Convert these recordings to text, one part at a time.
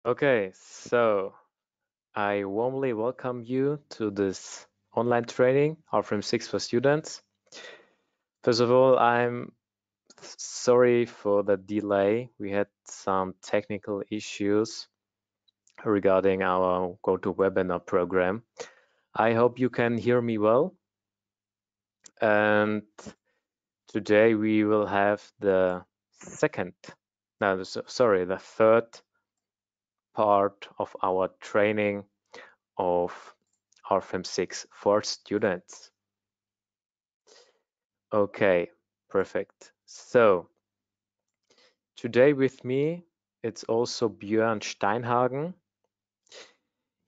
Okay, so I warmly welcome you to this online training, RFEM 6 for students. First of all, I'm sorry for the delay. We had some technical issues regarding our GoToWebinar program. I hope you can hear me well. And today we will have the third part of our training of RFEM 6 for students. Okay, perfect. So today with me, it's also Björn Steinhagen.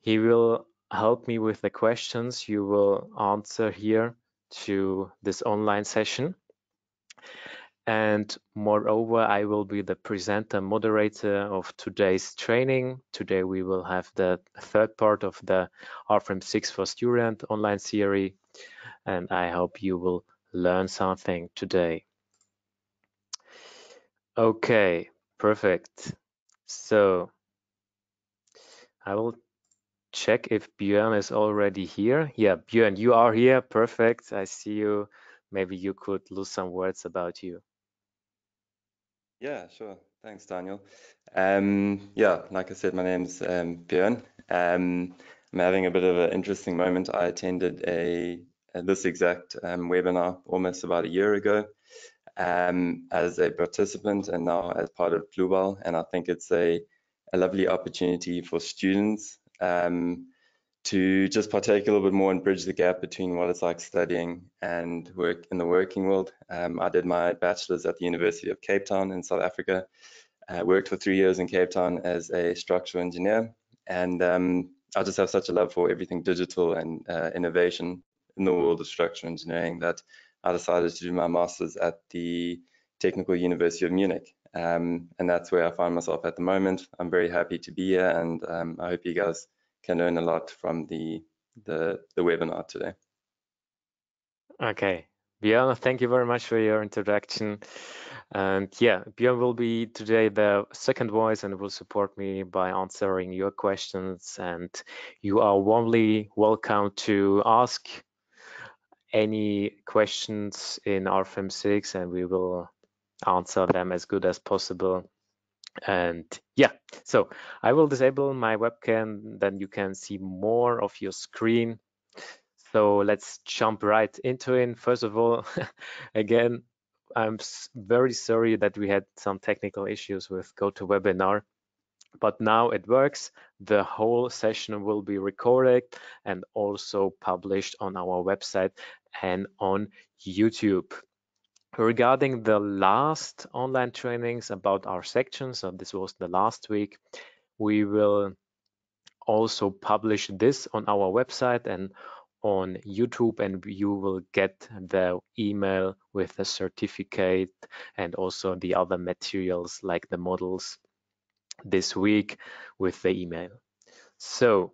He will help me with the questions you will answer here to this online session. And moreover, I will be the presenter moderator of today's training. Today we will have the third part of the RFEM 6 for Student online series, and I hope you will learn something today. Okay, perfect. So I will check if Björn is already here. Yeah, Björn, you are here. Perfect. I see you. Maybe you could lose some words about you. Yeah, sure. Thanks, Daniel. Yeah, like I said, my name's Björn. I'm having a bit of an interesting moment. I attended this exact webinar almost about a year ago as a participant and now as part of Dlubal, and I think it's a lovely opportunity for students to just partake a little bit more and bridge the gap between what it's like studying and work in the working world. I did my bachelor's at the University of Cape Town in South Africa. I worked for 3 years in Cape Town as a structural engineer, and I just have such a love for everything digital and innovation in the world of structural engineering that I decided to do my master's at the Technical University of Munich. And that's where I find myself at the moment. I'm very happy to be here, and I hope you guys can learn a lot from the webinar today. Okay, Björn, thank you very much for your introduction. And yeah, Björn will be today the second voice and will support me by answering your questions. And you are warmly welcome to ask any questions in RFEM 6 and we will answer them as good as possible. And yeah, so I will disable my webcam, then you can see more of your screen. So let's jump right into it. First of all, again, I'm very sorry that we had some technical issues with GoToWebinar, but now it works. The whole session will be recorded and also published on our website and on YouTube. Regarding the last online trainings about our sections, so this was the last week, we will also publish this on our website and on YouTube, and you will get the email with the certificate and also the other materials like the models this week with the email. So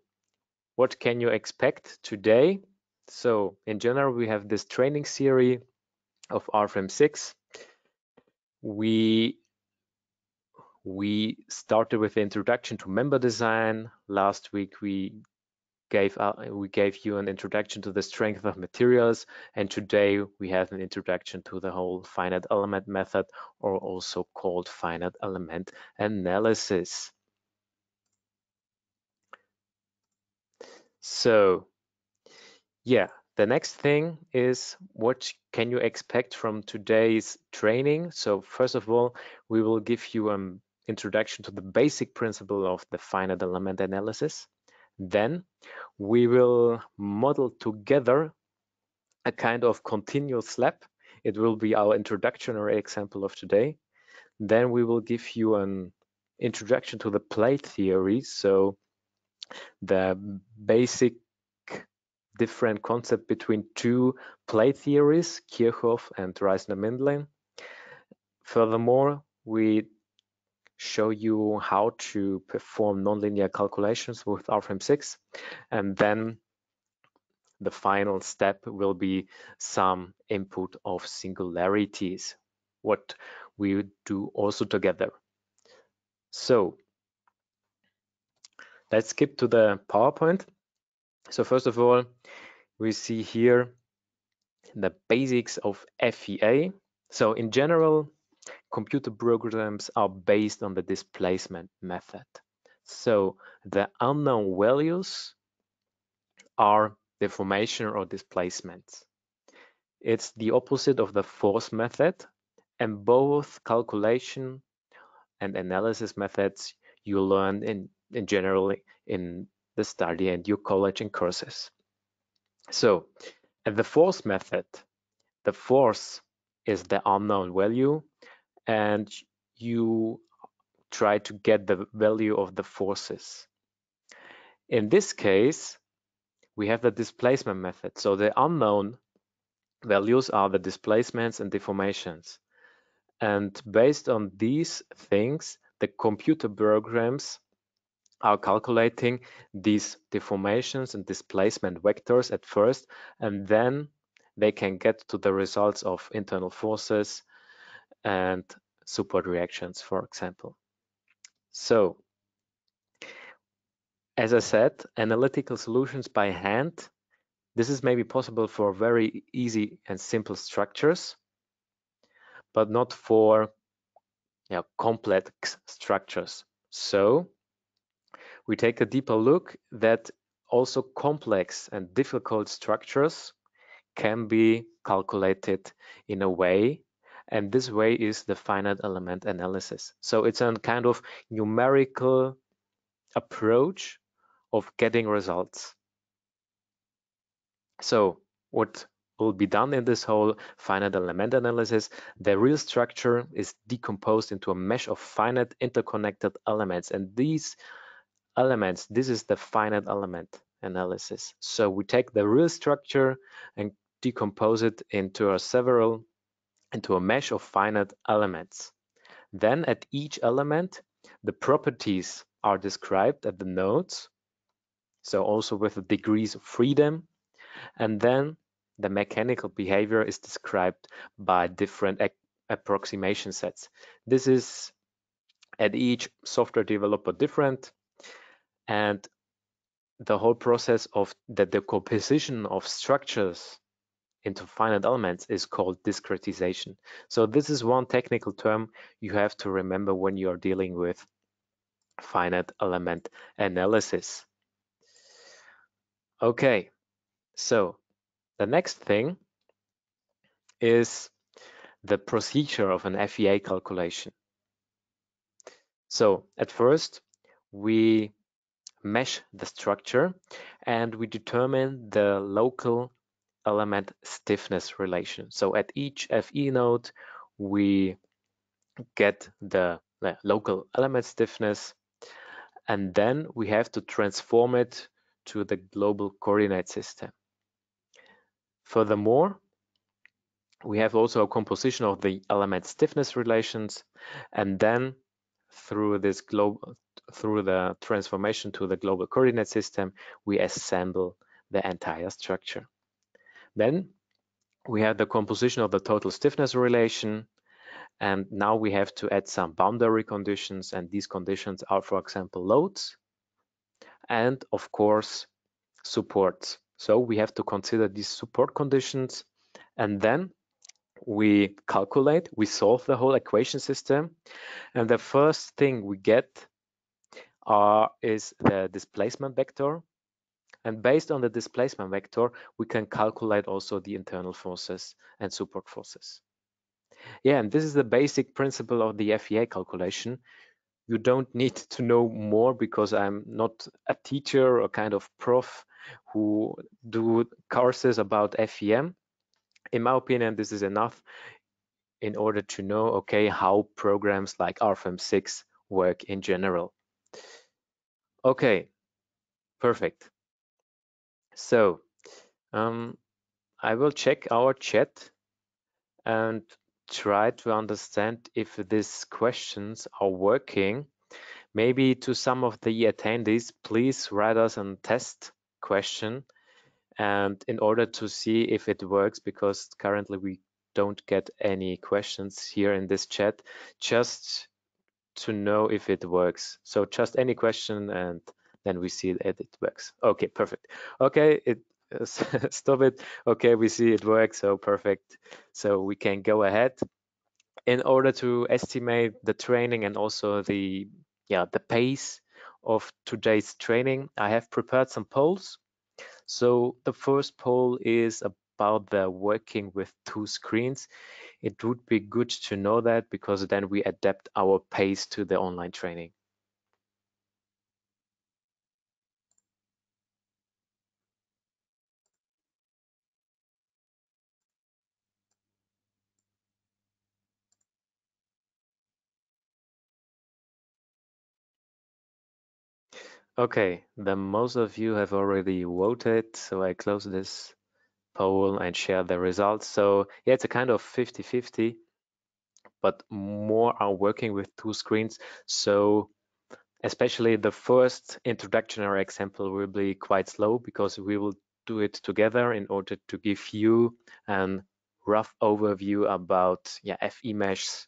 what can you expect today? So in general, we have this training series of RFEM 6. We started with the introduction to member design. Last week we gave you an introduction to the strength of materials, and today we have an introduction to the whole finite element method, or also called finite element analysis. So yeah, the next thing is, what can you expect from today's training? So first of all, we will give you an introduction to the basic principle of the finite element analysis. Then we will model together a kind of continuous lab. It will be our introductory example of today. Then we will give you an introduction to the plate theory. So the basic different concept between two plate theories, Kirchhoff and Reisner-Mindlin. Furthermore, we show you how to perform nonlinear calculations with RFEM 6, and then the final step will be some input of singularities, what we do also together. So let's skip to the PowerPoint. So first of all, we see here the basics of FEA. So in general, computer programs are based on the displacement method. So the unknown values are deformation or displacements. It's the opposite of the force method, and both calculation and analysis methods you learn in general in the study and your college and courses. So at the force method, the force is the unknown value, and you try to get the value of the forces. In this case, we have the displacement method. So the unknown values are the displacements and deformations. And based on these things, the computer programs are calculating these deformations and displacement vectors at first, and then they can get to the results of internal forces and support reactions, for example. So, as I said, analytical solutions by hand, this is maybe possible for very easy and simple structures, but not for complex structures. So we take a deeper look that also complex and difficult structures can be calculated in a way, and this way is the finite element analysis. So it's a kind of numerical approach of getting results. So what will be done in this whole finite element analysis? The real structure is decomposed into a mesh of finite interconnected elements, and these elements, this is the finite element analysis. So we take the real structure and decompose it into a mesh of finite elements. Then at each element, the properties are described at the nodes, so also with the degrees of freedom, and then the mechanical behavior is described by different approximation sets. This is at each software developer different, and the whole process of the decomposition of structures into finite elements is called discretization. So this is one technical term you have to remember when you are dealing with finite element analysis. Okay, so the next thing is the procedure of an FEA calculation. So at first, we mesh the structure and we determine the local element stiffness relation. So at each FE node, we get the local element stiffness, and then we have to transform it to the global coordinate system. Furthermore, we have also a composition of the element stiffness relations, and then through the transformation to the global coordinate system, we assemble the entire structure. Then we have the composition of the total stiffness relation, and now we have to add some boundary conditions, and these conditions are, for example, loads and, of course, supports. So we have to consider these support conditions, and then we calculate, we solve the whole equation system, and the first thing we get is the displacement vector. And based on the displacement vector, we can calculate also the internal forces and support forces. Yeah, and this is the basic principle of the FEA calculation. You don't need to know more because I'm not a teacher or kind of prof who do courses about FEM. In my opinion, this is enough in order to know, okay, how programs like RFEM 6 work in general. Okay, perfect. So I will check our chat and try to understand if these questions are working. Maybe to some of the attendees, please write us a test question, and in order to see if it works, because currently we don't get any questions here in this chat, just to know if it works. So just any question and then we see that it works. Okay, perfect. Okay, stop it. Okay, we see it works, so perfect. So we can go ahead. In order to estimate the training and also the pace of today's training, I have prepared some polls. So the first poll is about the working with 2 screens. It would be good to know that, because then we adapt our pace to the online training. Okay, then most of you have already voted, so I close this poll and share the results. So yeah, it's a kind of 50-50, but more are working with 2 screens. So especially the first introductory example will be quite slow, because we will do it together in order to give you a rough overview about MES,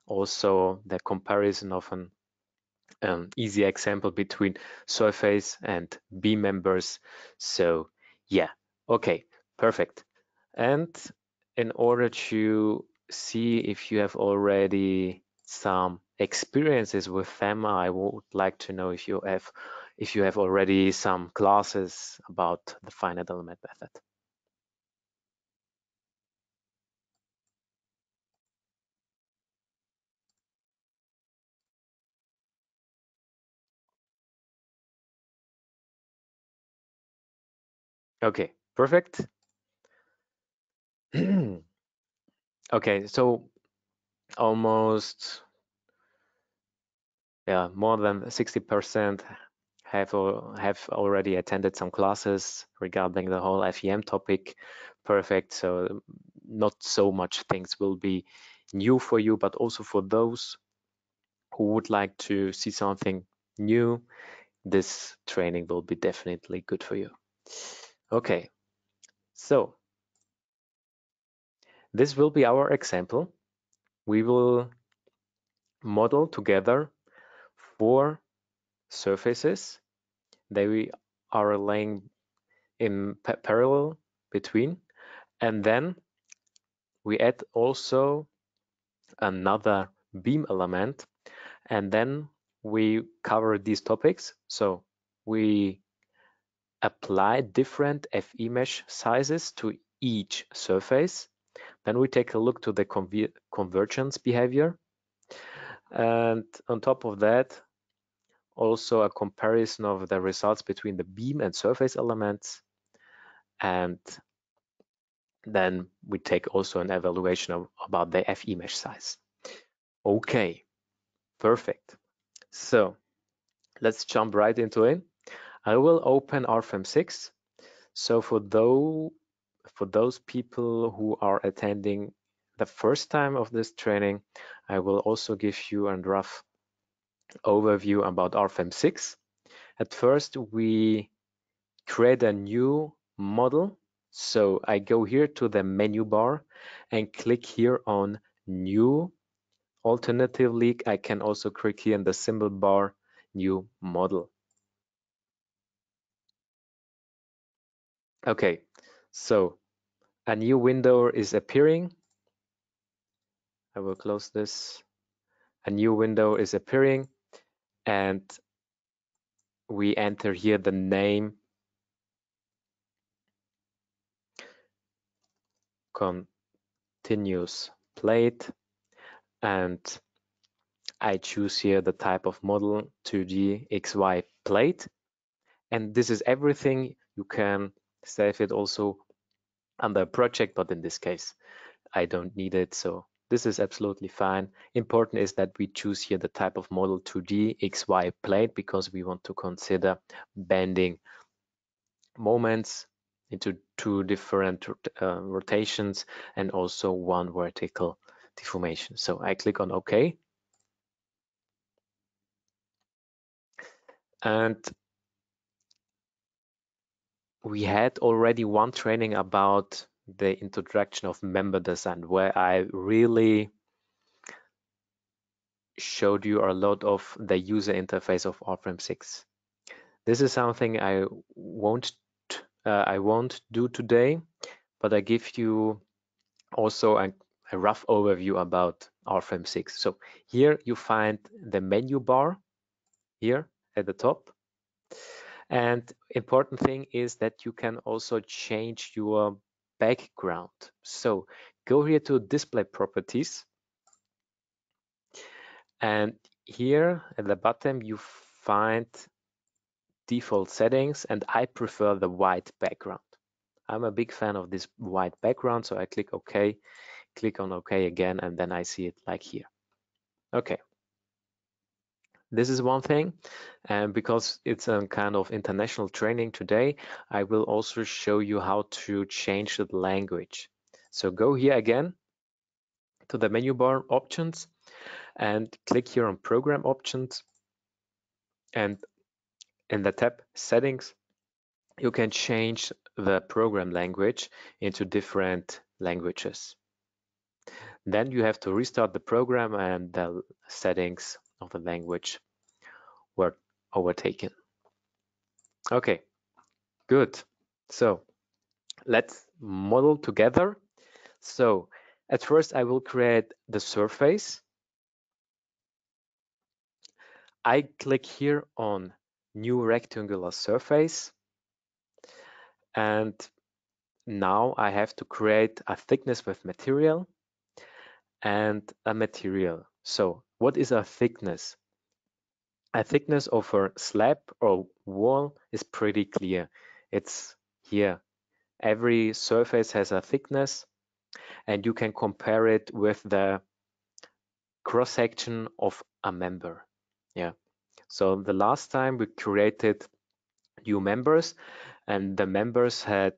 also the comparison of an easy example between surface and beam members. So yeah, okay, perfect. And in order to see if you have already some experiences with them, I would like to know if you have already some classes about the finite element method. Okay, perfect. Okay, so almost more than 60% have already attended some classes regarding the whole FEM topic. Perfect. So not so much things will be new for you, but also for those who would like to see something new, this training will be definitely good for you. Okay, so this will be our example. We will model together 4 surfaces. They are laying in parallel between, and then we add also another beam element, and then we cover these topics. So we apply different FE mesh sizes to each surface. Then we take a look to the convergence behavior, and on top of that, also a comparison of the results between the beam and surface elements. And then we take also an evaluation about the FE mesh size. Okay, perfect. So let's jump right into it. I will open RFEM 6. So for those people who are attending the first time of this training, I will also give you a rough overview about RFEM 6. At first, we create a new model. So I go here to the menu bar and click here on new. Alternatively, I can also click here in the symbol bar, new model. Okay, so a new window is appearing. I will close this. A new window is appearing, and we enter here the name continuous plate, and I choose here the type of model 2D XY plate. And this is everything. You can save it also under project, but in this case, I don't need it. So this is absolutely fine. Important is that we choose here the type of model 2D XY plate, because we want to consider bending moments into 2 different rotations and also 1 vertical deformation. So I click on OK. And we had already one training about the introduction of member design, where I really showed you a lot of the user interface of RFEM 6. This is something I won't do today, but I give you also a rough overview about RFEM 6. So here you find the menu bar here at the top. And important thing is that you can also change your background. So go here to display properties. And here at the bottom, you find default settings, and I prefer the white background. I'm a big fan of this white background, so I click OK, click on OK again, and then I see it like here. Okay. This is one thing, and because it's a kind of international training today, I will also show you how to change the language. So go here again to the menu bar options and click here on program options, and in the tab settings you can change the program language into different languages. Then you have to restart the program and the settings of the language were overtaken. Okay, good. So let's model together. So at first I will create the surface. I click here on new rectangular surface, and now I have to create a thickness with material and a material. So what is a thickness? A thickness of a slab or wall is pretty clear. It's here. Every surface has a thickness, and you can compare it with the cross-section of a member. Yeah. So the last time we created new members, and the members had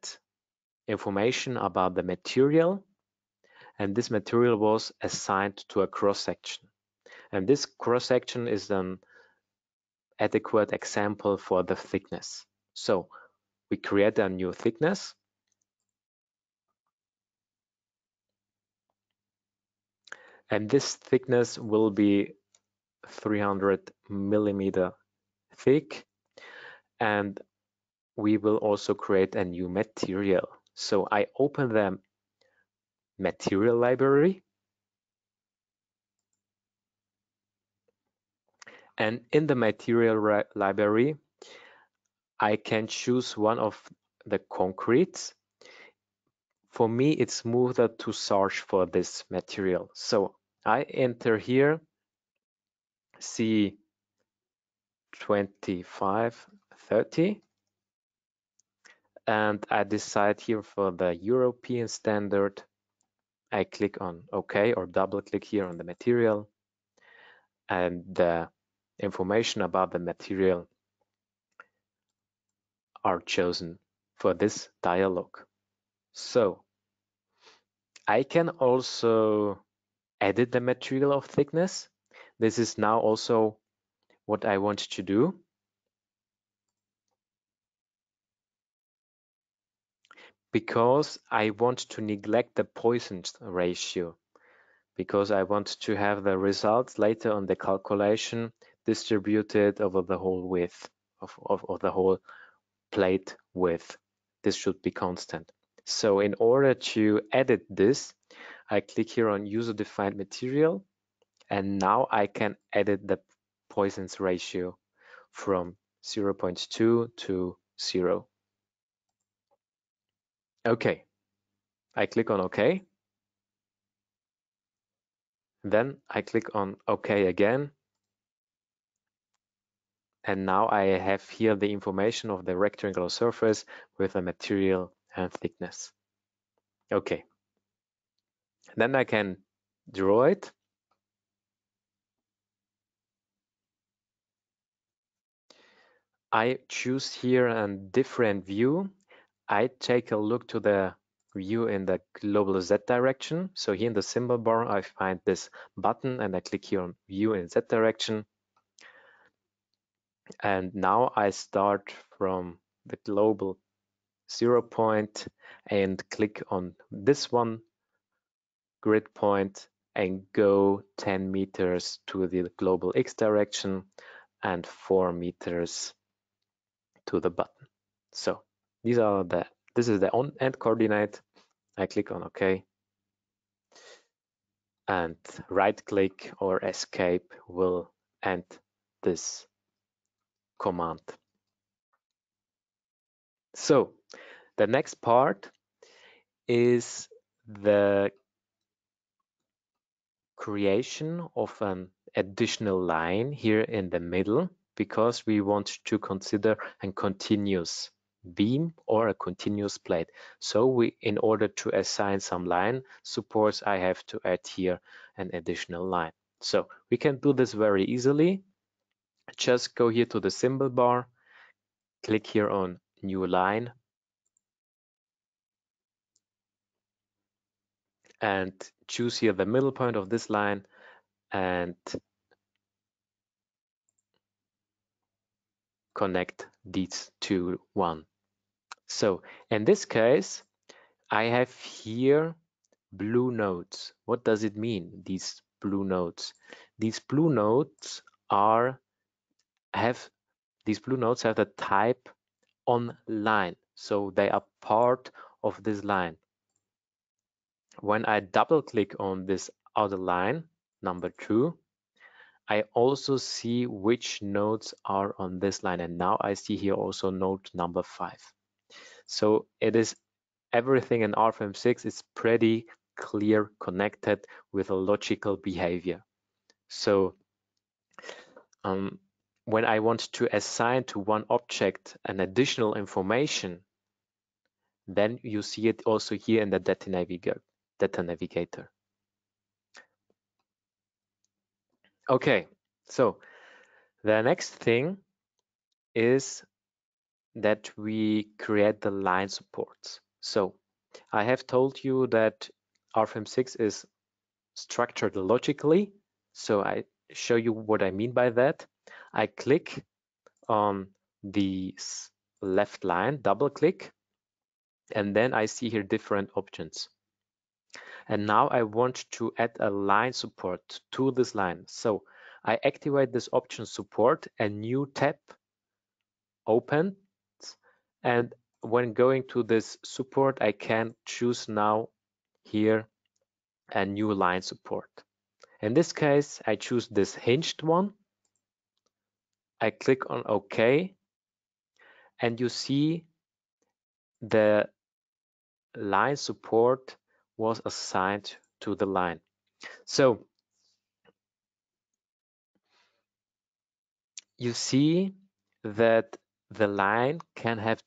information about the material, and this material was assigned to a cross-section. And this cross-section is an adequate example for the thickness. So we create a new thickness. And this thickness will be 300 millimeter thick. And we will also create a new material. So I open the material library. And in the material library, I can choose one of the concretes. For me, it's smoother to search for this material. So I enter here C2530, and I decide here for the European standard. I click on OK or double click here on the material, and the information about the material are chosen for this dialog. So I can also edit the material of thickness. This is now also what I want to do. Because I want to neglect the Poisson ratio, because I want to have the results later on the calculation distributed over the whole width of the whole plate width. This should be constant. So in order to edit this, I click here on user-defined material, and now I can edit the Poisson's ratio from 0.2 to 0. Okay, I click on OK. Then I click on OK again. And now I have here the information of the rectangular surface with the material and thickness. Okay. Then I can draw it. I choose here a different view. I take a look to the view in the global Z direction. So here in the symbol bar, I find this button and I click here on view in Z direction. And now I start from the global 0 point and click on this one grid point and go 10 meters to the global X direction and 4 meters to the button. So this is the on-end coordinate. I click on OK, and right click or escape will end this command. So the next part is the creation of an additional line here in the middle, because we want to consider a continuous beam or a continuous plate. So in order to assign some line supports, I have to add here an additional line. So we can do this very easily. Just go here to the symbol bar, click here on new line, and choose here the middle point of this line and connect these to one. So in this case, I have here blue nodes. What does it mean, these blue nodes? These blue nodes have the type on line, so they are part of this line. When I double click on this outer line, number 2, I also see which nodes are on this line, and now I see here also node number 5. So it is everything in RFEM 6 is pretty clear, connected with a logical behavior. So when I want to assign to one object an additional information, then you see it also here in the data navigator. Okay, so the next thing is that we create the line supports. So I have told you that RFEM 6 is structured logically. So I show you what I mean by that. I click on the left line, double click, and then I see here different options. And now I want to add a line support to this line. So I activate this option support, a new tab opens, and when going to this support, I can choose now here a new line support. In this case, I choose this hinged one. I click on OK, and you see the line support was assigned to the line. So you see that the line can have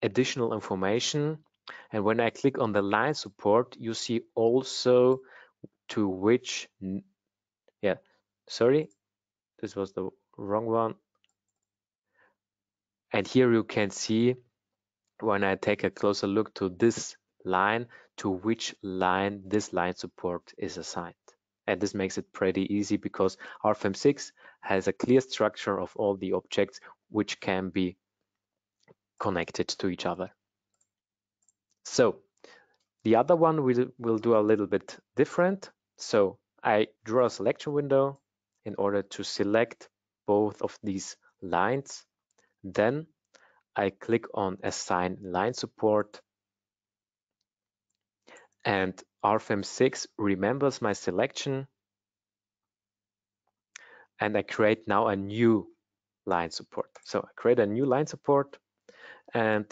additional information, and when I click on the line support, you see also to which, sorry, this was the wrong one. And here you can see, when I take a closer look to this line, to which line this line support is assigned. And this makes it pretty easy because RFEM 6 has a clear structure of all the objects which can be connected to each other. So the other one we'll do a little bit different. So I draw a selection window in order to select both of these lines. Then I click on Assign Line Support, and RFEM 6 remembers my selection, and I create now a new line support. So I create a new line support, and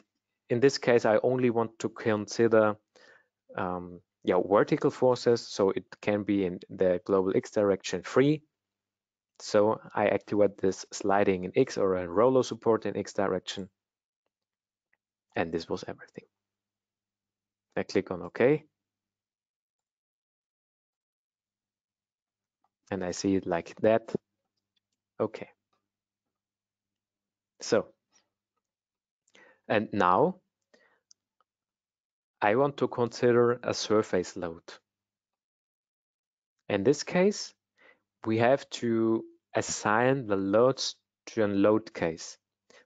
in this case I only want to consider vertical forces, so it can be in the global X direction free. So I activate this sliding in X or a roller support in X direction, and this was everything. I click on OK, and I see it like that. Okay. So, and now I want to consider a surface load. In this case, we have to assign the loads to a load case.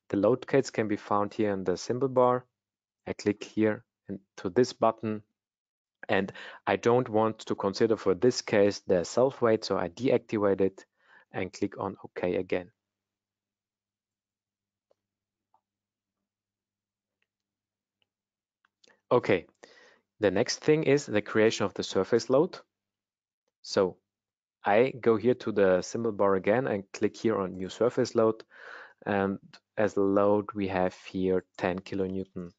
The load case can be found here in the symbol bar. I click here to this button, and I don't want to consider for this case the self-weight, so I deactivate it and click on OK again. Okay, the next thing is the creation of the surface load. So I go here to the symbol bar again and click here on new surface load. And as a load, we have here 10 kilonewton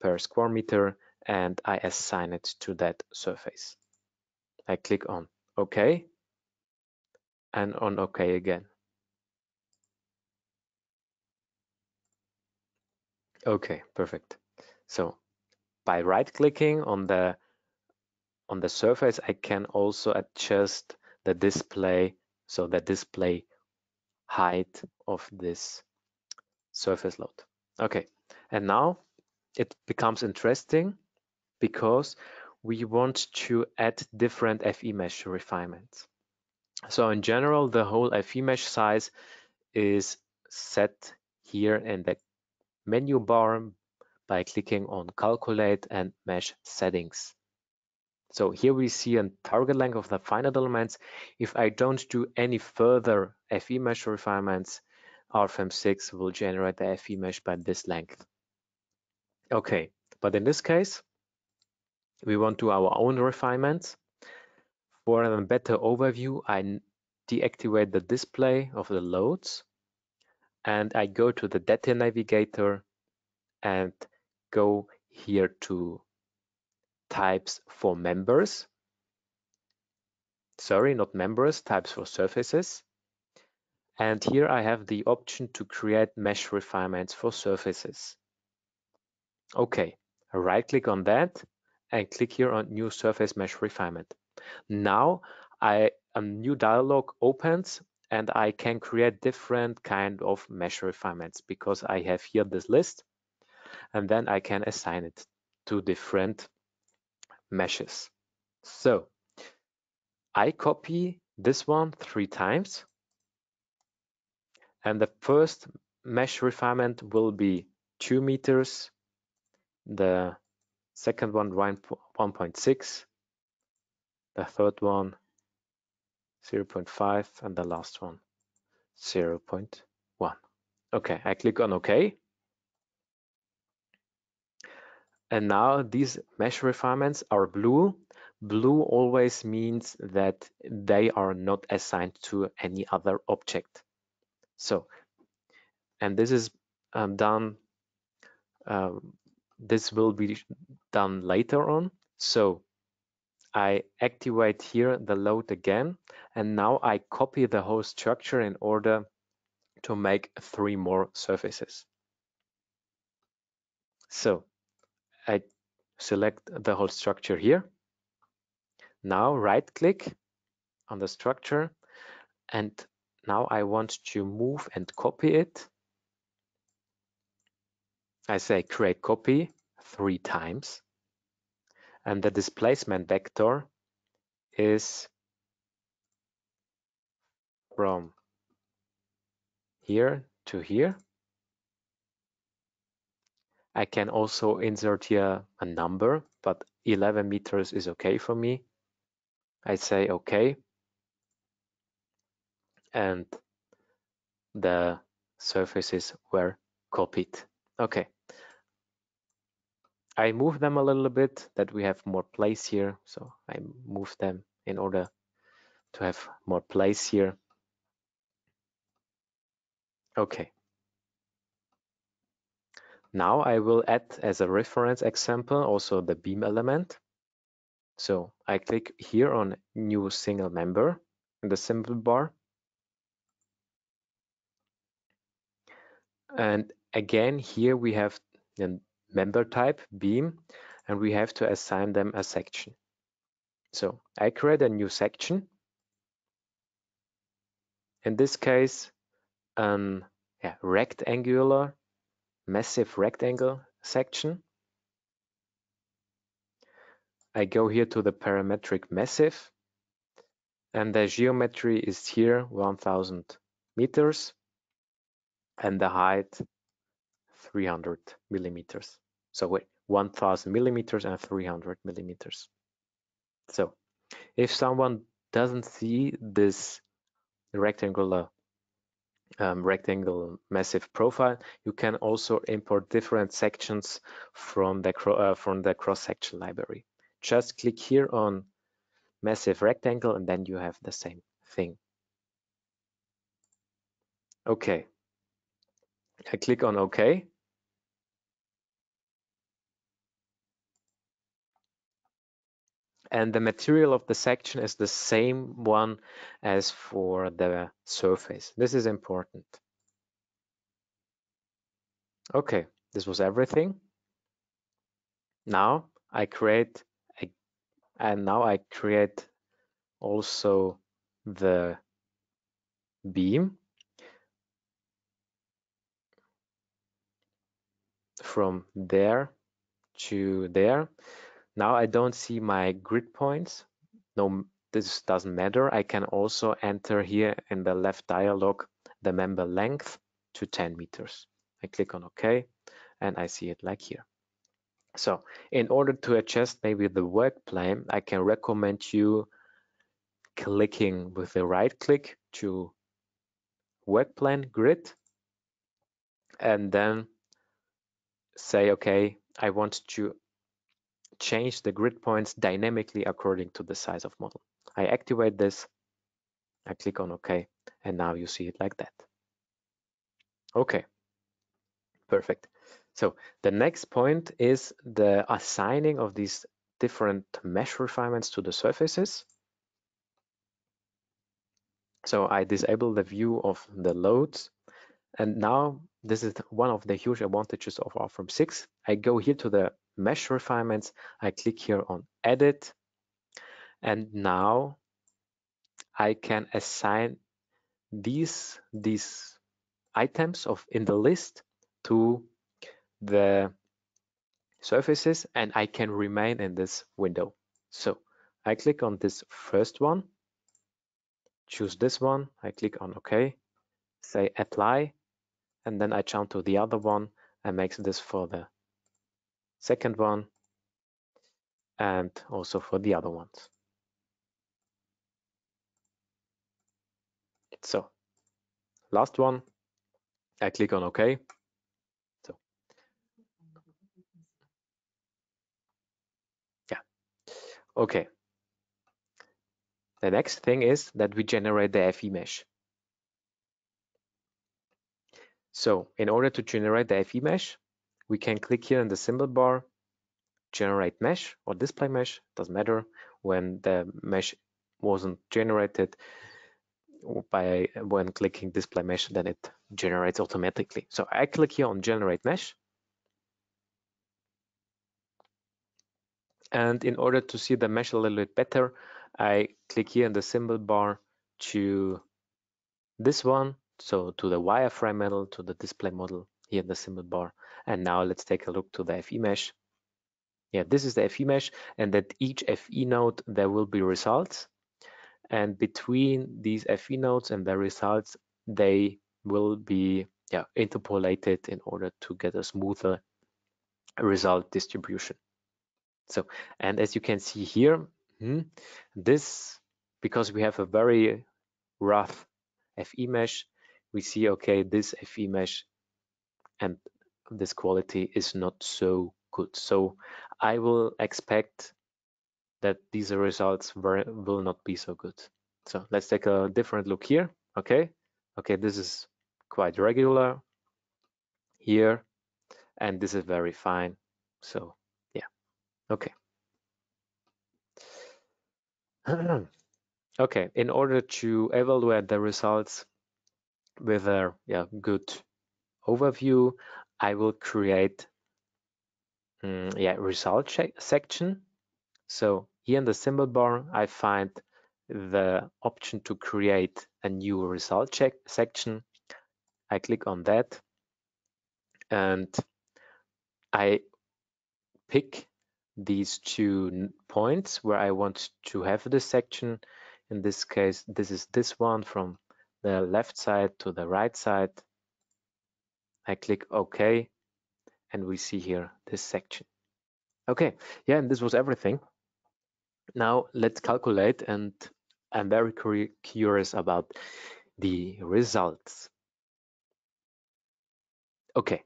per square meter, and I assign it to that surface. I click on OK and on OK again. Okay, perfect. So by right-clicking on the surface, I can also adjust the display, so the display height of this surface load. Okay, and now it becomes interesting because we want to add different FE mesh refinements. So in general, the whole FE mesh size is set here in the menu bar by clicking on calculate and mesh settings. So here we see a target length of the finite elements. If I don't do any further FE mesh refinements, RFEM 6 will generate the FE mesh by this length. Okay, but in this case, we want to do our own refinements. For a better overview, I deactivate the display of the loads and I go to the data navigator and go here to types for members. Sorry, not members, types for surfaces. And here I have the option to create mesh refinements for surfaces. Okay, right click on that and click here on new surface mesh refinement. Now a new dialog opens and I can create different kind of mesh refinements because I have here this list and then I can assign it to different meshes. So I copy this one 3 times and the first mesh refinement will be 2 meters, the second one 1.6, the third one 0.5, and the last one 0.1. Okay, I click on OK. And now these mesh refinements are blue. Blue always means that they are not assigned to any other object. So, and this is done, this will be done later on. So I activate here the load again, and now I copy the whole structure in order to make 3 more surfaces. So I select the whole structure here. Now right click on the structure, and now I want to move and copy it. I say create copy 3 times, and the displacement vector is from here to here. I can also insert here a number, but 11 meters is okay for me. I say okay, and the surfaces were copied. Okay, I move them a little bit that we have more place here. So I move them in order to have more place here. Okay. Now I will add as a reference example also the beam element. So I click here on new single member in the symbol bar. And again, here we have the member type beam, and we have to assign them a section. So I create a new section. In this case, rectangular, massive rectangle section. I go here to the parametric massive, and the geometry is here 1000 meters, and the height 300 millimeters. So wait, 1000 millimeters and 300 millimeters. So if someone doesn't see this rectangular rectangle massive profile, you can also import different sections from the cross-section library. Just click here on massive rectangle and then you have the same thing. Okay, I click on OK. And the material of the section is the same one as for the surface. This is important. Okay, this was everything. Now I create also the beam from there to there. Now I don't see my grid points. No, this doesn't matter. I can also enter here in the left dialog the member length to 10 meters. I click on OK and I see it like here. So in order to adjust maybe the work plane, I can recommend you clicking with the right click to work plane grid and then say, okay, I want to change the grid points dynamically according to the size of model. I activate this, I click on OK, and now you see it like that. Okay, perfect. So the next point is the assigning of these different mesh refinements to the surfaces. So I disable the view of the loads. And now this is one of the huge advantages of RFEM 6. I go here to the mesh refinements. I click here on edit. And now I can assign these items in the list to the surfaces, and I can remain in this window. So I click on this first one, choose this one, I click on OK, say apply, and then I jump to the other one and make this for the second one and also for the other ones. So last one, I click on OK. So yeah, okay. The next thing is that we generate the FE mesh. So in order to generate the FE mesh, we can click here in the symbol bar, generate mesh or display mesh, doesn't matter. When the mesh wasn't generated when clicking display mesh, then it generates automatically. So I click here on generate mesh. And in order to see the mesh a little bit better, I click here in the symbol bar to this one, so to the wireframe model, to the display model here in the symbol bar. And now let's take a look to the FE mesh. Yeah, this is the FE mesh, and at each FE node there will be results. And between these FE nodes and the results, they will be interpolated in order to get a smoother result distribution. So, and as you can see here, this, because we have a very rough FE mesh, we see, okay, this FE mesh and this quality is not so good. So I will expect that these results will not be so good. So let's take a different look here. Okay, this is quite regular here, and this is very fine. So yeah, okay. Okay, in order to evaluate the results with a good overview, I will create result section. So here in the symbol bar, I find the option to create a new result section. I click on that and I pick these 2 points where I want to have this section. In this case, this is this one from the left side to the right side. I click OK, and we see here this section. Okay, yeah, and this was everything. Now let's calculate, and I'm very curious about the results. Okay.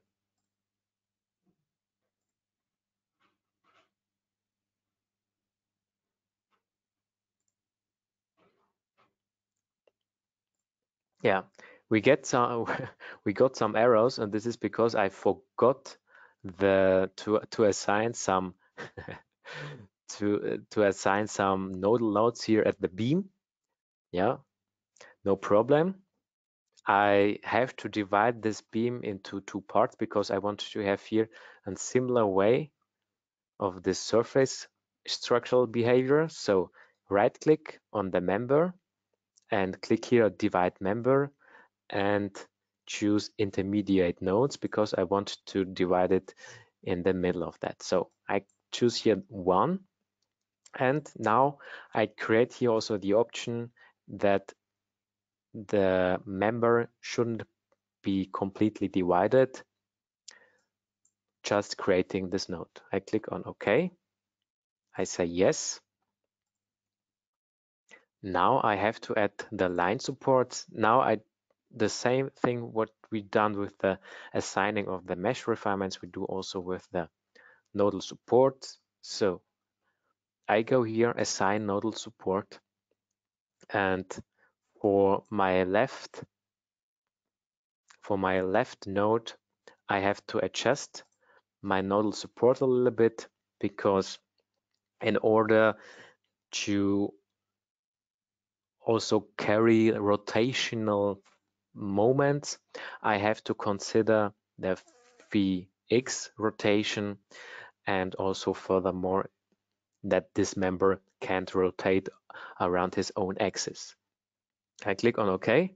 Yeah, we get some we got some errors, and this is because I forgot to assign some to assign some nodal nodes here at the beam. Yeah, no problem. I have to divide this beam into two parts because I want to have here a similar way of this surface structural behavior. So right click on the member and click here divide member and choose intermediate nodes because I want to divide it in the middle of that. So I choose here 1, and now I create here also the option that the member shouldn't be completely divided, just creating this node. I click on OK. I say yes. Now I have to add the line supports. Now the same thing what we done with the assigning of the mesh refinements, we do also with the nodal support. So I go here, assign nodal support, and for my left node, I have to adjust my nodal support a little bit, because in order to also carry rotational moments, I have to consider the Vx rotation, and also furthermore that this member can't rotate around his own axis. I click on OK.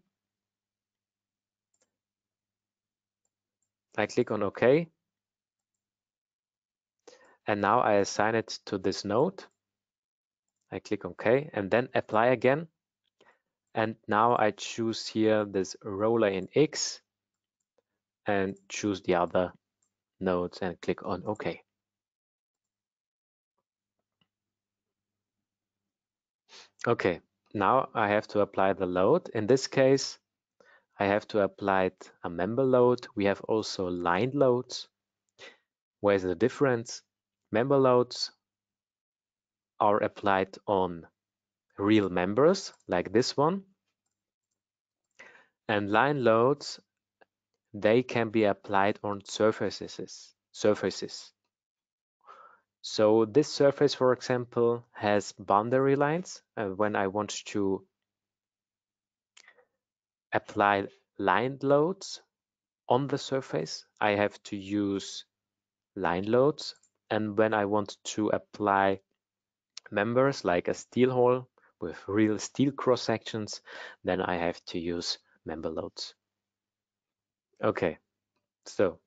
I click on OK. And now I assign it to this node. I click OK and then apply again. And now I choose here this roller in X and choose the other nodes and click on OK. Okay, now I have to apply the load. In this case, I have to apply a member load. We have also line loads. Where's the difference? Member loads are applied on real members like this one, and line loads, they can be applied on surfaces. So this surface, for example, has boundary lines. When I want to apply line loads on the surface, I have to use line loads. And when I want to apply members like a steel hole with real steel cross sections, then I have to use member loads. Okay, so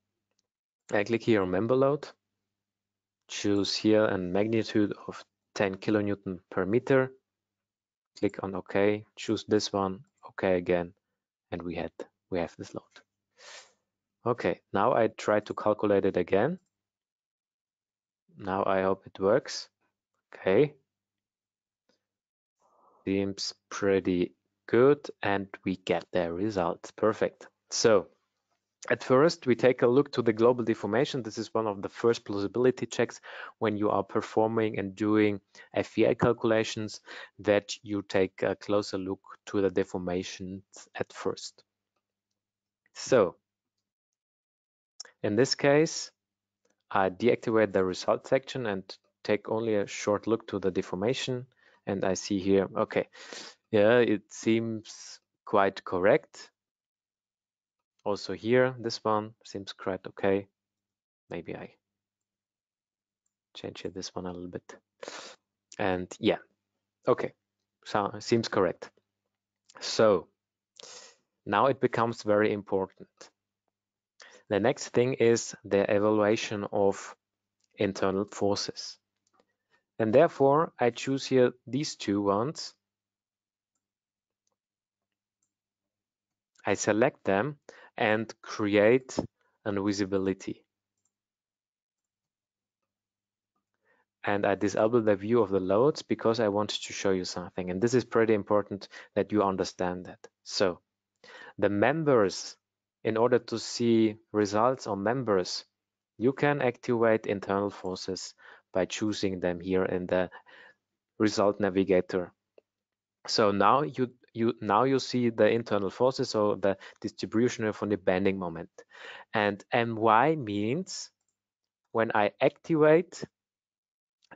I click here on member load, choose here a magnitude of 10 kilonewton per meter, click on OK, choose this one, OK again, and we have this load. Okay, now I try to calculate it again. Now I hope it works. Okay, seems pretty good, and we get the result. Perfect. So at first, we take a look to the global deformation. This is one of the first plausibility checks when you are performing and doing FEA calculations, that you take a closer look to the deformations at first. So in this case, I deactivate the result section and take only a short look to the deformation. And I see here, okay, yeah, it seems quite correct. Also here, this one seems quite okay. Maybe I change here this one a little bit. And yeah, okay, so seems correct. So now it becomes very important. The next thing is the evaluation of internal forces. And therefore, I choose here these two ones. I select them and create a visibility. And I disable the view of the loads because I want to show you something. And this is pretty important that you understand that. So the members in order to see results on members, you can activate internal forces by choosing them here in the result navigator. So now you see the internal forces, so the distribution from the bending moment. And my means when I activate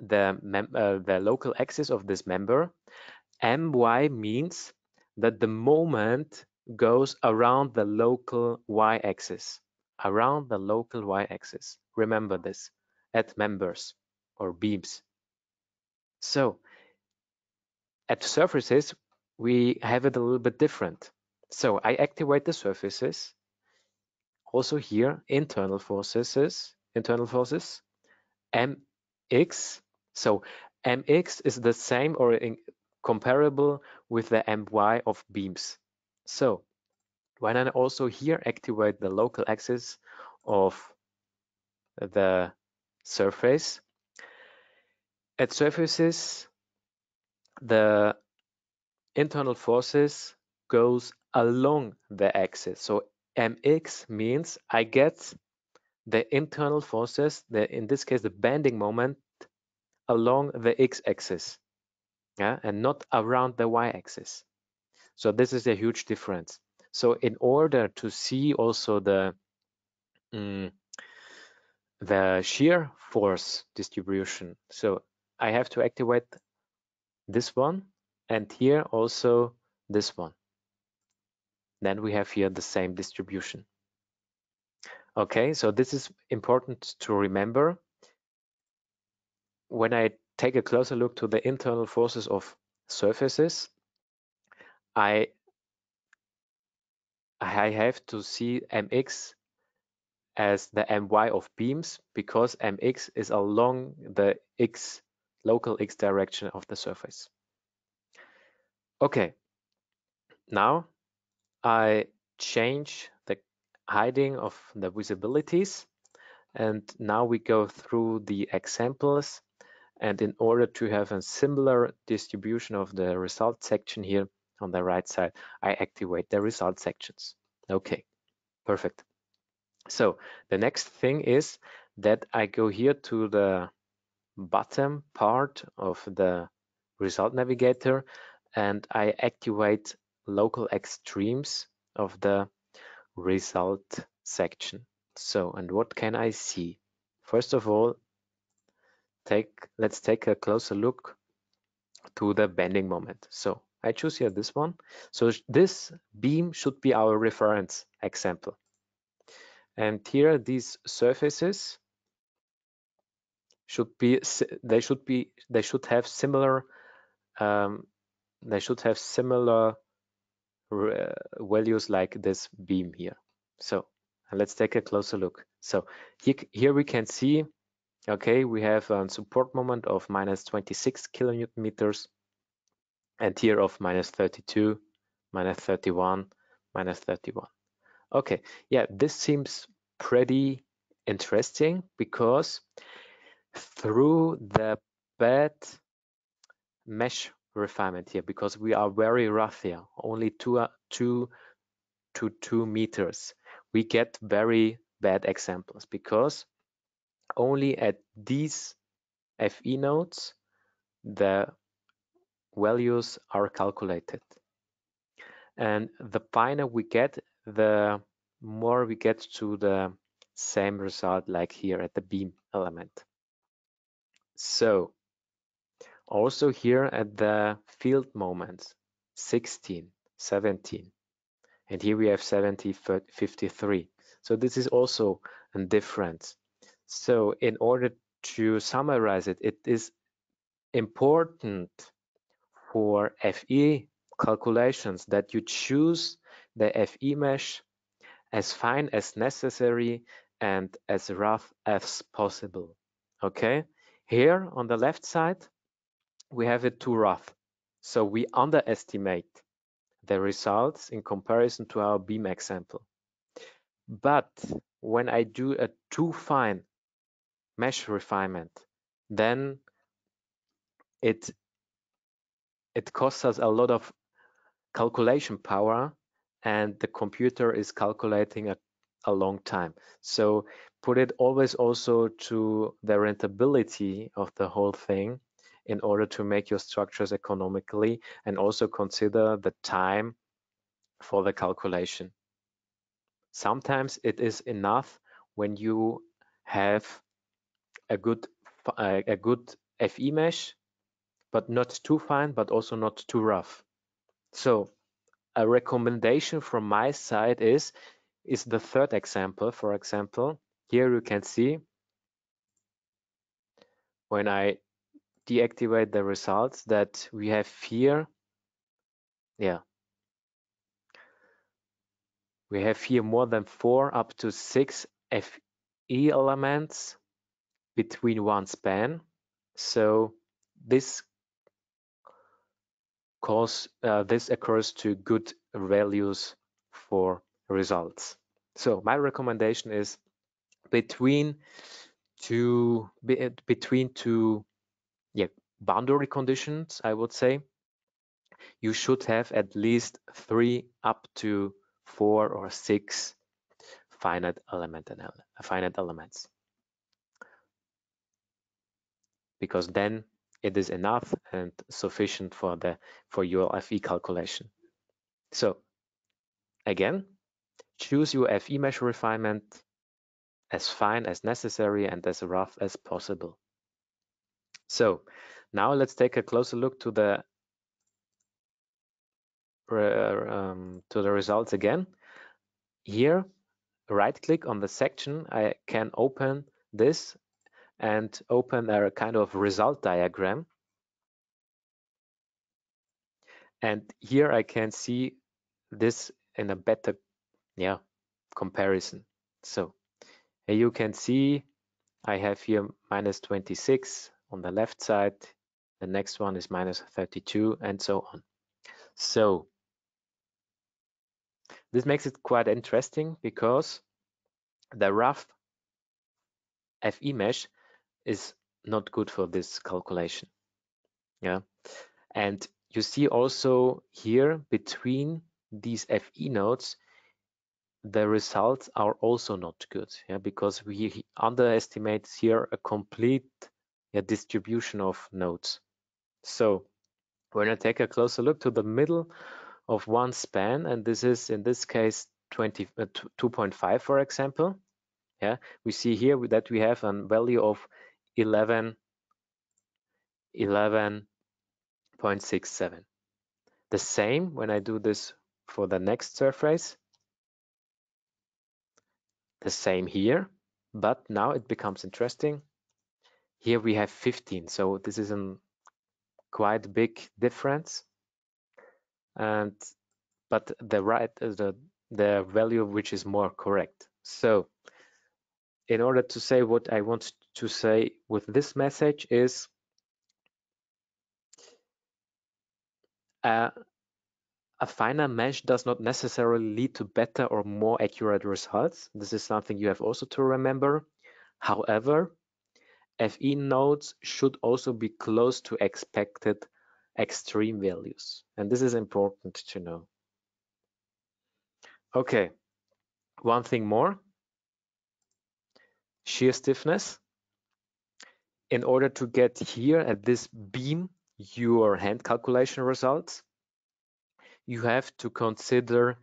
the local axis of this member, my means that the moment goes around the local y-axis, around the local y-axis. Remember this at members or beams. So at surfaces, we have it a little bit different. So I activate the surfaces. Also here, internal forces, mx. So mx is the same or comparable with the my of beams. So when I also here activate the local axis of the surface, at surfaces, the internal forces goes along the axis. So mx means I get the internal forces, in this case the bending moment, along the x-axis, yeah, and not around the y-axis. So this is a huge difference. So in order to see also the shear force distribution, so I have to activate this one and here also this one. Then we have here the same distribution. Okay, so this is important to remember. When I take a closer look to the internal forces of surfaces, I have to see mx as the my of beams because mx is along the local x direction of the surface. Okay, now I change the hiding of the visibilities, and now we go through the examples, and in order to have a similar distribution of the result section here on the right side, I activate the result sections. Okay, perfect. So the next thing is that I go here to the bottom part of the result navigator and I activate local extremes of the result section. So, and what can I see? First of all, let's take a closer look to the bending moment. So I choose here this one. So this beam should be our reference example. And here these surfaces should have similar values like this beam here. So let's take a closer look. So here we can see, okay, we have a support moment of minus 26 kilonewton meters, and here of minus 32, minus 31, minus 31. Okay, yeah, this seems pretty interesting because through the bad mesh refinement here, because we are very rough here, only 2 to 2 meters, we get very bad examples because only at these FE nodes the values are calculated, and the finer we get, the more we get to the same result like here at the beam element. So also here at the field moments 16, 17, and here we have 70, 53. So this is also a difference. So in order to summarize it, it is important for FE calculations that you choose the FE mesh as fine as necessary and as rough as possible. Okay, here on the left side we have it too rough, so we underestimate the results in comparison to our beam example. But when I do a too fine mesh refinement, then it costs us a lot of calculation power, and the computer is calculating a long time. So put it always also to the rentability of the whole thing in order to make your structures economically, and also consider the time for the calculation. Sometimes it is enough when you have a good FE mesh, but not too fine, but also not too rough. So a recommendation from my side is the third example. For example, here you can see when I deactivate the results that we have here, we have here more than 4 up to 6 FE elements between one span. So this occurs to good values for results. So my recommendation is between two boundary conditions, I would say, you should have at least 3 up to 4 or 6 finite elements, because then it is enough and sufficient for your FE calculation. So again, choose your FE mesh refinement as fine as necessary and as rough as possible. So now let's take a closer look to the results again. Here, right click on the section. I can open this and open a kind of result diagram. And here I can see this in a better comparison. So here you can see I have here -26 on the left side. The next one is -32 and so on. So this makes it quite interesting because the rough FE mesh is not good for this calculation. And you see also here between these FE nodes, the results are also not good, because we underestimate here a complete distribution of nodes. So when I take a closer look to the middle of one span, and this is in this case 2.5, for example, we see here that we have a value of 11.67. The same when I do this for the next surface, the same here, but now it becomes interesting. Here we have 15, so this is a quite big difference, but the value which is more correct. So in order to say what I want to say with this message is a finer mesh does not necessarily lead to better or more accurate results. This is something you have also to remember. However, FE nodes should also be close to expected extreme values, and this is important to know. Okay, one thing more, shear stiffness. In order to get here at this beam your hand calculation results, you have to consider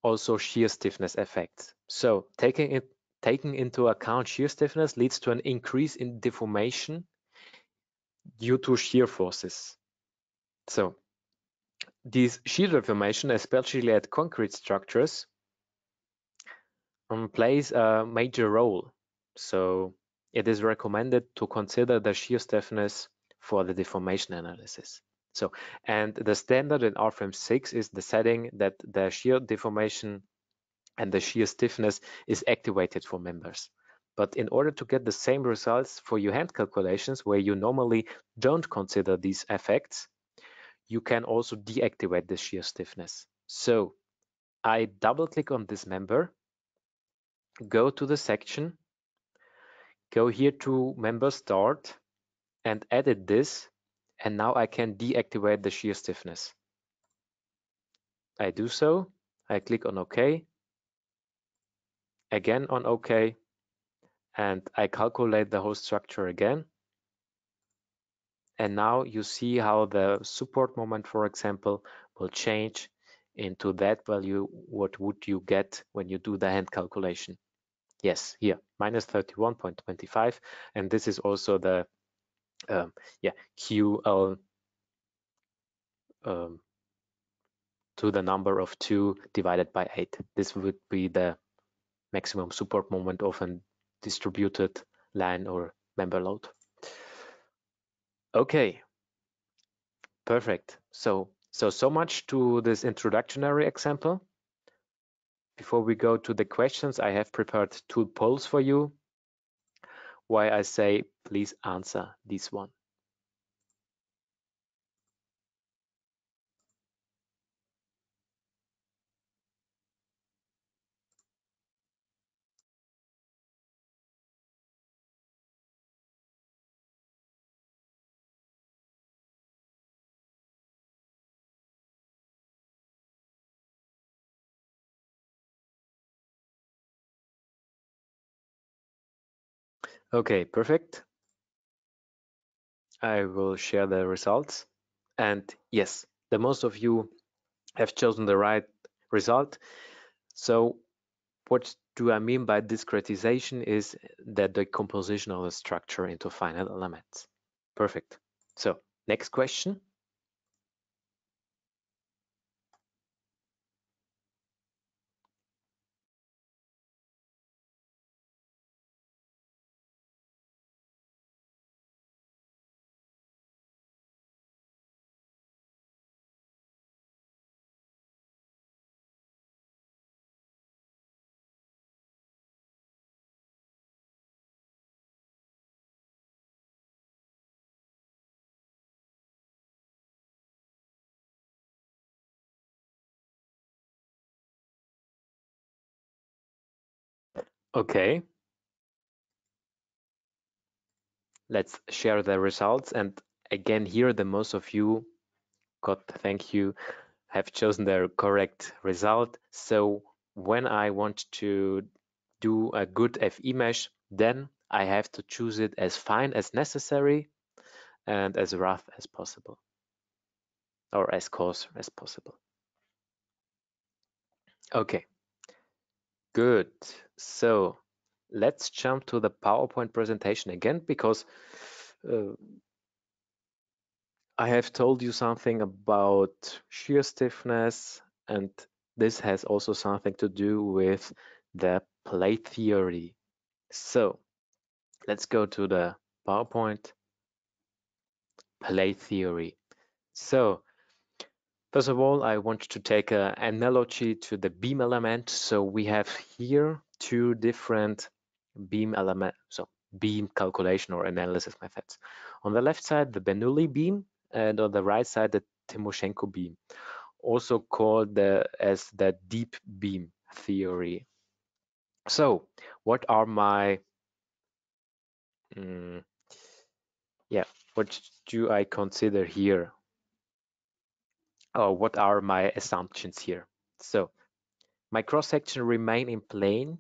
also shear stiffness effects. So taking into account shear stiffness leads to an increase in deformation due to shear forces. So this shear deformation, especially at concrete structures, plays a major role. So it is recommended to consider the shear stiffness for the deformation analysis. So, and the standard in RFEM 6 is the setting that the shear deformation and the shear stiffness is activated for members. But in order to get the same results for your hand calculations, where you normally don't consider these effects, you can also deactivate the shear stiffness. So I double click on this member, go to the section, go here to member start and edit this, and now I can deactivate the shear stiffness. I do so. I click on OK, again on OK, and I calculate the whole structure again. And now you see how the support moment, for example, will change into that value. What would you get when you do the hand calculation? Yes, here, minus 31.25. And this is also the QL to the number of 2 divided by 8. This would be the maximum support moment of a distributed line or member load. Okay, perfect. So much to this introductory example. Before we go to the questions, I have prepared 2 polls for you. Why I say please answer this one. Okay, perfect. I will share the results. And yes, the most of you have chosen the right result. So what do I mean by discretization is the decomposition of the structure into finite elements. Perfect. So next question. Okay. Let's share the results. And again, here, the most of you, God, thank you, have chosen the correct result. So when I want to do a good FE mesh, then I have to choose it as fine as necessary and as rough as possible, or as coarse as possible. Okay, good. So let's jump to the PowerPoint presentation again, because I have told you something about shear stiffness, and this has also something to do with the plate theory. So let's go to the PowerPoint. Plate theory. So first of all, I want to take an analogy to the beam element. So we have here 2 different beam elements, so beam calculation or analysis methods. On the left side, the Bernoulli beam, and on the right side, the Timoshenko beam, also called as the deep beam theory. So what are my what do I consider here? Or what are my assumptions here? So my cross-section remain in plane.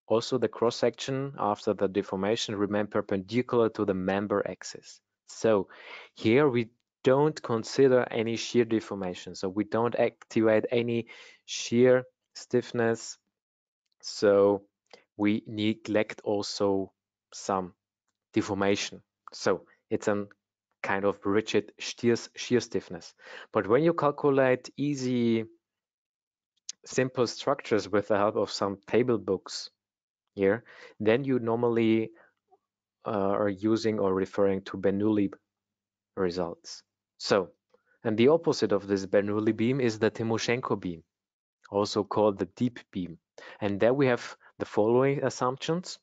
Also, the cross-section after the deformation remain perpendicular to the member axis. So here we don't consider any shear deformation. So we don't activate any shear stiffness. So we neglect also some deformation. So it's a kind of rigid shear stiffness. But when you calculate easy, simple structures with the help of some table books here, then you normally are using or referring to Bernoulli results. So, and the opposite of this Bernoulli beam is the Timoshenko beam, also called the deep beam. And there we have the following assumptions.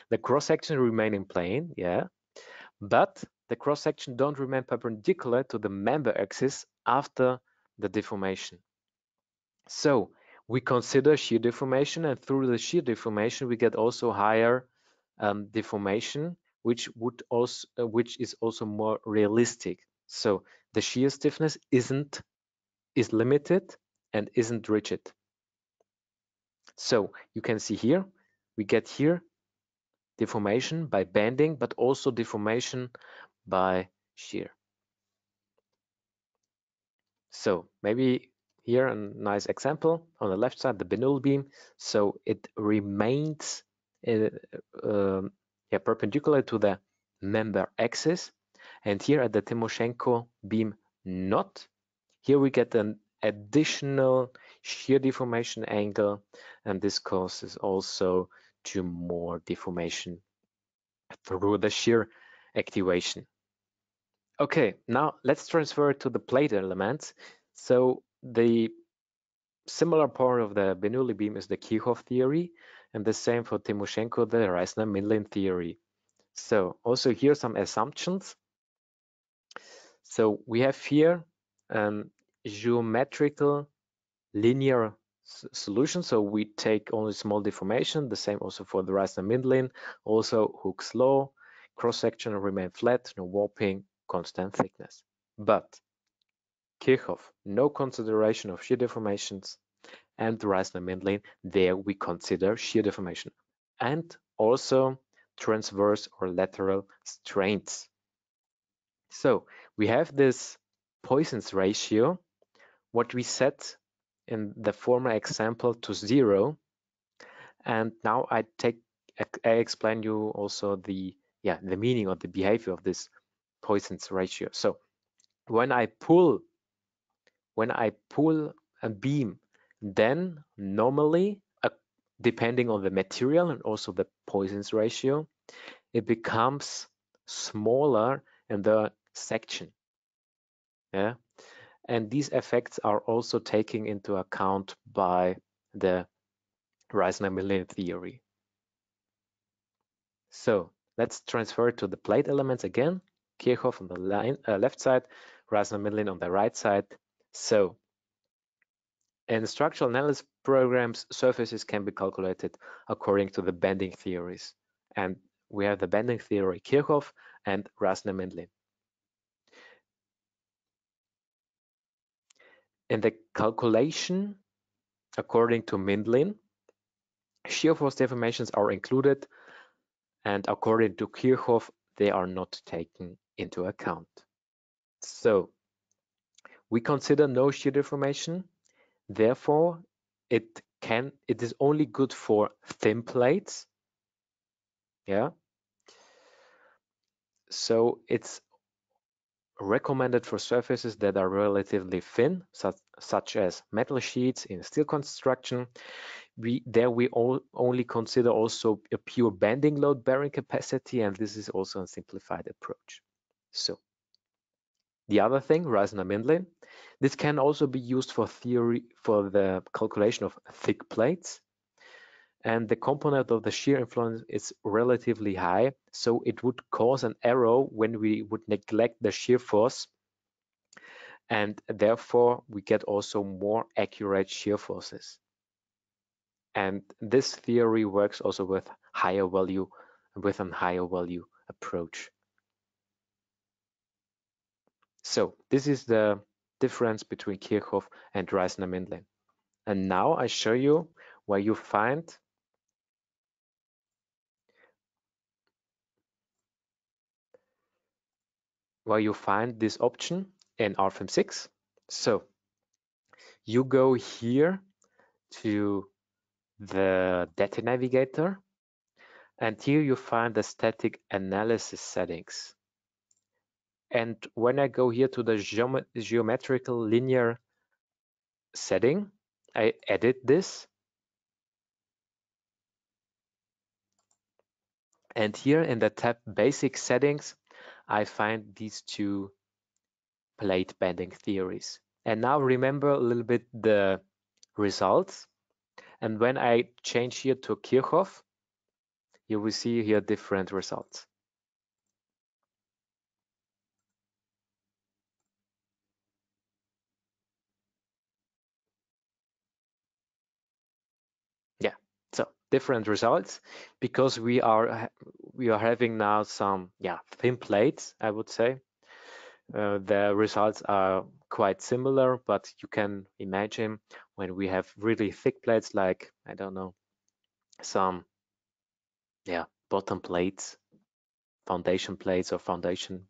The cross-section remain in plane, yeah, but the cross-section don't remain perpendicular to the member axis after the deformation. So we consider shear deformation, and through the shear deformation we get also higher deformation, which is also more realistic. So the shear stiffness is limited and isn't rigid. So you can see here, we get here deformation by bending, but also deformation by shear. So maybe here a nice example on the left side, the Bernoulli beam. So it remains perpendicular to the member axis. And here at the Timoshenko beam, not. Here we get an additional shear deformation angle, and this causes also to more deformation through the shear activation. Okay, now let's transfer to the plate elements. So the similar part of the Bernoulli beam is the Kirchhoff theory, and the same for Timoshenko, the Reisner-Mindlin theory. So also here some assumptions. So we have here geometrical linear solution. So we take only small deformation, the same also for the Reisner-Mindlin, also Hooke's law, cross-section remain flat, no warping, constant thickness. But Kirchhoff, no consideration of shear deformations, and the Reisner-Mindlin, there we consider shear deformation, and also transverse or lateral strains. So we have this Poisson's ratio, what we set in the former example to 0, and now I explain you also the meaning of the behavior of this Poisson's ratio. So when I pull a beam, then normally depending on the material and also the Poisson's ratio, it becomes smaller in the section. Yeah, and these effects are also taken into account by the Reisner-Mindlin theory. So let's transfer to the plate elements again. Kirchhoff on the left side, Reisner-Mindlin on the right side. So in structural analysis programs, surfaces can be calculated according to the bending theories. And we have the bending theory Kirchhoff and Reisner-Mindlin. In the calculation, according to Mindlin, shear force deformations are included, and according to Kirchhoff, they are not taken into account. So we consider no shear deformation. Therefore, it is only good for thin plates. Yeah. So it's recommended for surfaces that are relatively thin, such as metal sheets in steel construction. We only consider also a pure bending load bearing capacity, and this is also a simplified approach. So the other thing, Reisner-Mindlin, this can also be used for the calculation of thick plates, and the component of the shear influence is relatively high, so it would cause an error when we would neglect the shear force, and therefore we get also more accurate shear forces. And this theory works also with a higher value approach. So this is the difference between Kirchhoff and Reisner-Mindlin. And now I show you where you find this option in RFEM 6. So you go here to the data navigator, and here you find the static analysis settings. And when I go here to the geometrical linear setting, I edit this. And here in the tab basic settings, I find these two plate bending theories. And now remember a little bit the results. And when I change here to Kirchhoff, you will see here different results. Yeah, so different results because we are having now some thin plates, I would say. The results are quite similar, but you can imagine when we have really thick plates, like, I don't know, some bottom plates, foundation plates, or foundation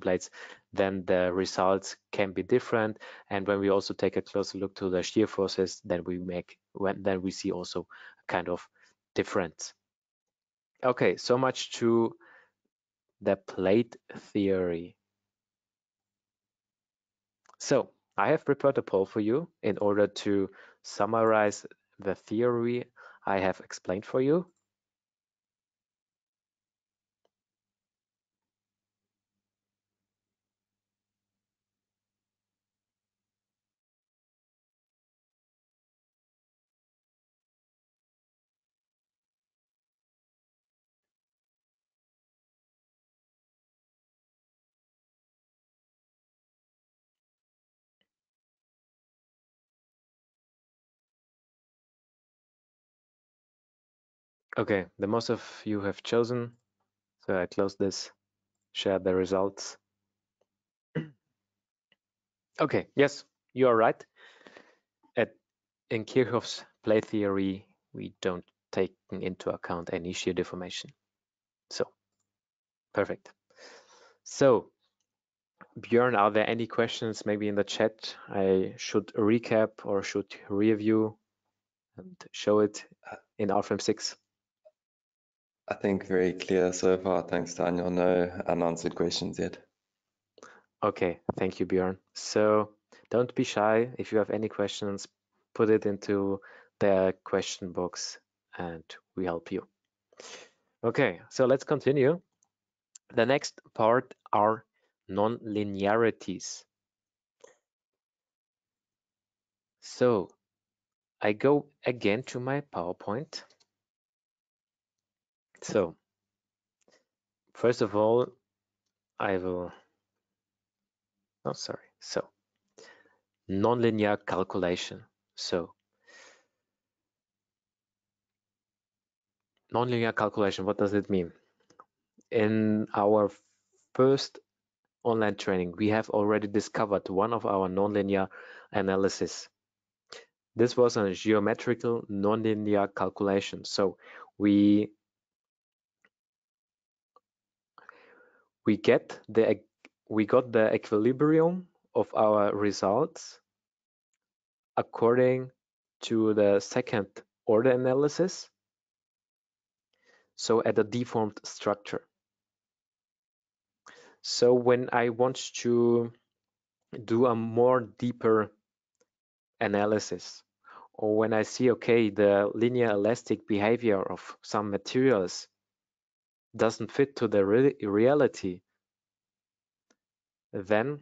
plates, then the results can be different. And when we also take a closer look to the shear forces, then we see also a kind of difference. Okay, so much to the plate theory. So I have prepared a poll for you in order to summarize the theory I have explained for you. Okay, the most of you have chosen, so I close this, share the results. Okay, yes, you are right. In Kirchhoff's plate theory, we don't take into account any shear deformation. So, perfect. So, Björn, are there any questions maybe in the chat I should recap or should review and show it in RFEM 6? I think very clear so far. Thanks, Daniel. No unanswered questions yet. Okay, thank you, Björn. So don't be shy. If you have any questions, put it into the question box and we help you. Okay, so let's continue. The next part are non-linearities. So I go again to my PowerPoint. So first of all, I will, so nonlinear calculation. So nonlinear calculation, what does it mean? In our first online training, we have already discovered one of our nonlinear analysis. This was a geometrical nonlinear calculation. So we got the equilibrium of our results according to the second order analysis, so at a deformed structure. So when I want to do a more deeper analysis, or when I see, okay, the linear elastic behavior of some materials doesn't fit to the reality, then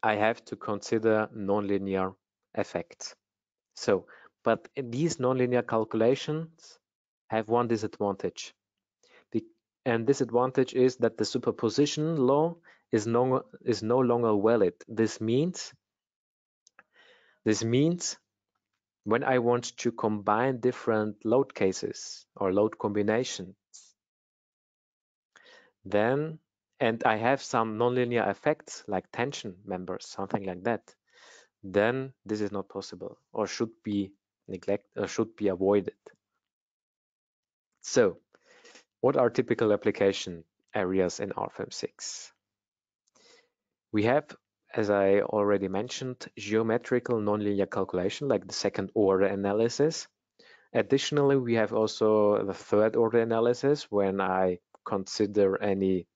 I have to consider nonlinear effects. So, but these nonlinear calculations have one disadvantage. And disadvantage is that the superposition law is no longer valid. This means when I want to combine different load cases or load combinations, then, and I have some nonlinear effects like tension members, something like that, then this is not possible or should be avoided. So what are typical application areas in RFEM 6? We have, as I already mentioned, geometrical nonlinear calculation, like the second order analysis. Additionally, we have also the third order analysis when I consider any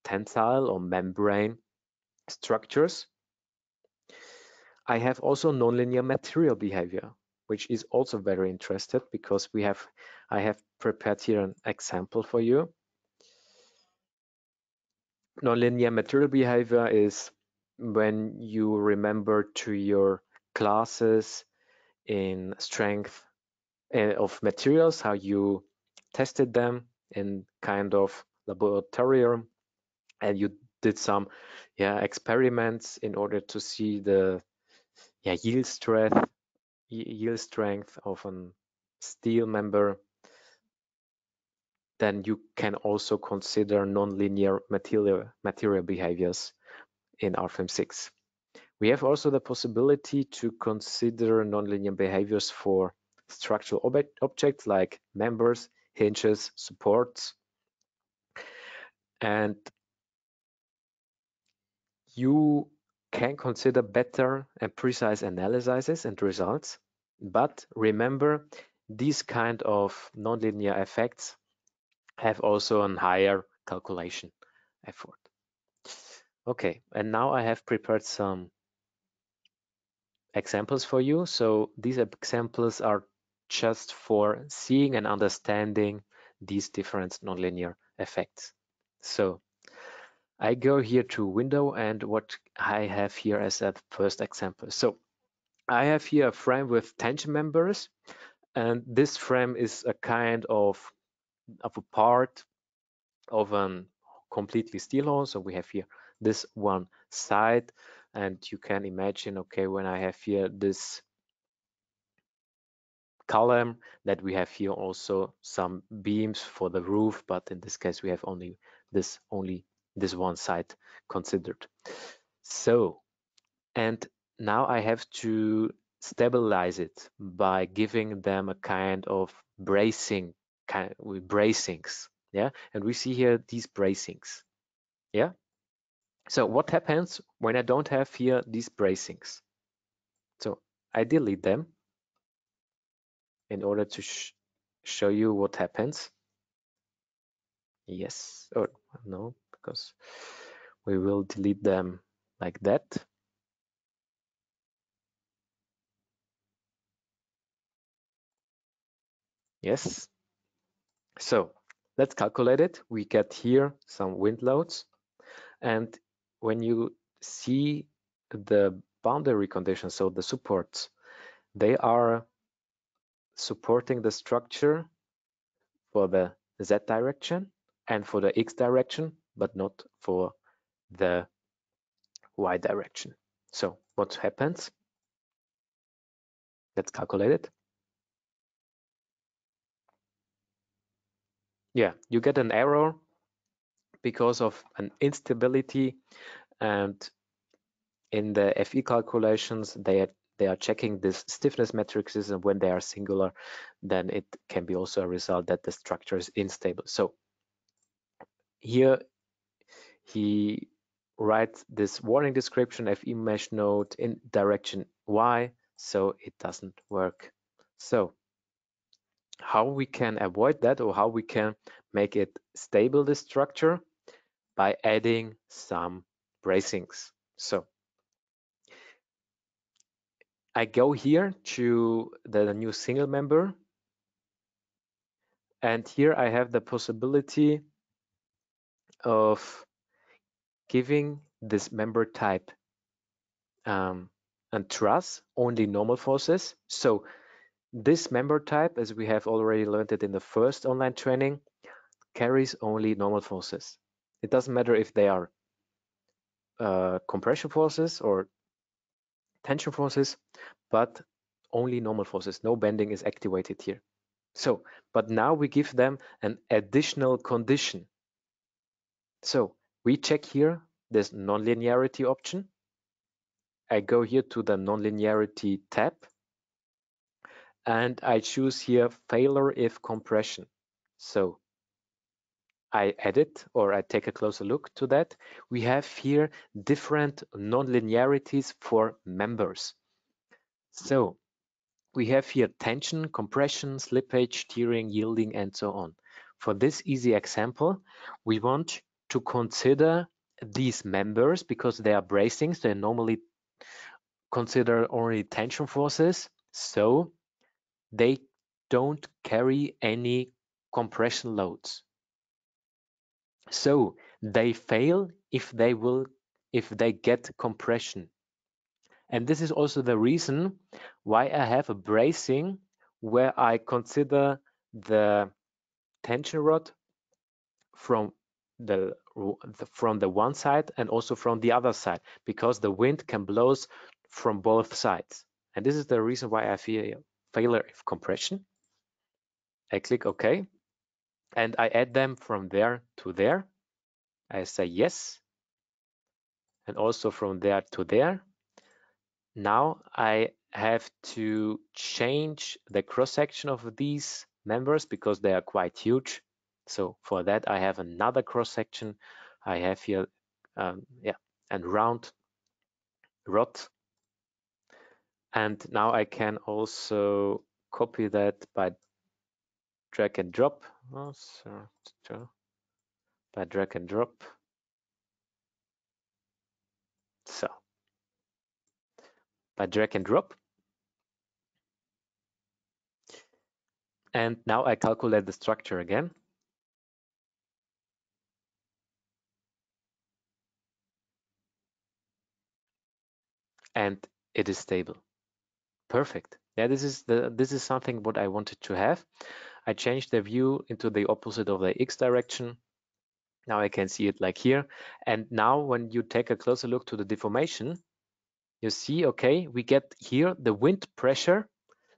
tensile or membrane structures. I have also nonlinear material behavior, which is also very interesting because I have prepared here an example for you. Nonlinear material behavior is when you remember to your classes in strength of materials, how you tested them in kind of laboratorium, and you did some experiments in order to see the yield strength of a steel member. Then you can also consider nonlinear material behaviors in RFEM 6. We have also the possibility to consider nonlinear behaviors for structural objects like members, hinges, supports. And you can consider better and precise analyses and results. But remember, these kind of nonlinear effects have also a higher calculation effort. Okay, and now I have prepared some examples for you. So these examples are just for seeing and understanding these different nonlinear effects. So I go here to window, and what I have here as a first example. So I have here a frame with tension members, and this frame is a kind of a part of a completely steel hole. So we have here this one side, and you can imagine, okay, when I have here this column, that we have here also some beams for the roof, but in this case we have only this one side considered. So, and now I have to stabilize it by giving them a kind of bracings, yeah, and we see here these bracings, yeah. So what happens when I don't have here these bracings? So I delete them in order to show you what happens. Yes, or no, because we will delete them like that. Yes. So let's calculate it. We get here some wind loads. And when you see the boundary conditions, so the supports, they are supporting the structure for the Z direction and for the X direction, but not for the Y direction. So what happens? Let's calculate it. Yeah, you get an error because of an instability, and in the FE calculations, they are checking this stiffness matrices, and when they are singular, then it can be also a result that the structure is unstable. So here he writes this warning description, FE mesh node in direction Y, so it doesn't work. So how we can avoid that, or how we can make it stable, this structure, by adding some bracings. So I go here to the new single member, and here I have the possibility of giving this member type and truss only normal forces. So this member type, as we have already learned it in the first online training, carries only normal forces. It doesn't matter if they are compression forces or tension forces, but only normal forces. No bending is activated here. So, but now we give them an additional condition. So we check here this nonlinearity option. I go here to the nonlinearity tab, and I choose here failure if compression. So I edit, or I take a closer look to that. We have here different nonlinearities for members. So we have here tension, compression, slippage, tearing, yielding, and so on. For this easy example, we want to consider these members because they are bracings. They normally consider only tension forces, so they don't carry any compression loads. So they fail if they get compression. And this is also the reason why I have a bracing where I consider the tension rod from the one side and also from the other side, because the wind can blow from both sides. And this is the reason why I feel failure if compression. I click OK, and I add them from there to there. I say yes, and also from there to there. now I have to change the cross-section of these members because they are quite huge. So for that, I have another cross-section. I have here, and round rod. And now I can also copy that by drag and drop. Oh, sorry. By drag and drop. So by drag and drop. And now I calculate the structure again. And it is stable. Perfect. Yeah, this is something what I wanted to have. I changed the view into the opposite of the X direction. Now I can see it like here. And now when you take a closer look to the deformation, you see, okay, we get here the wind pressure.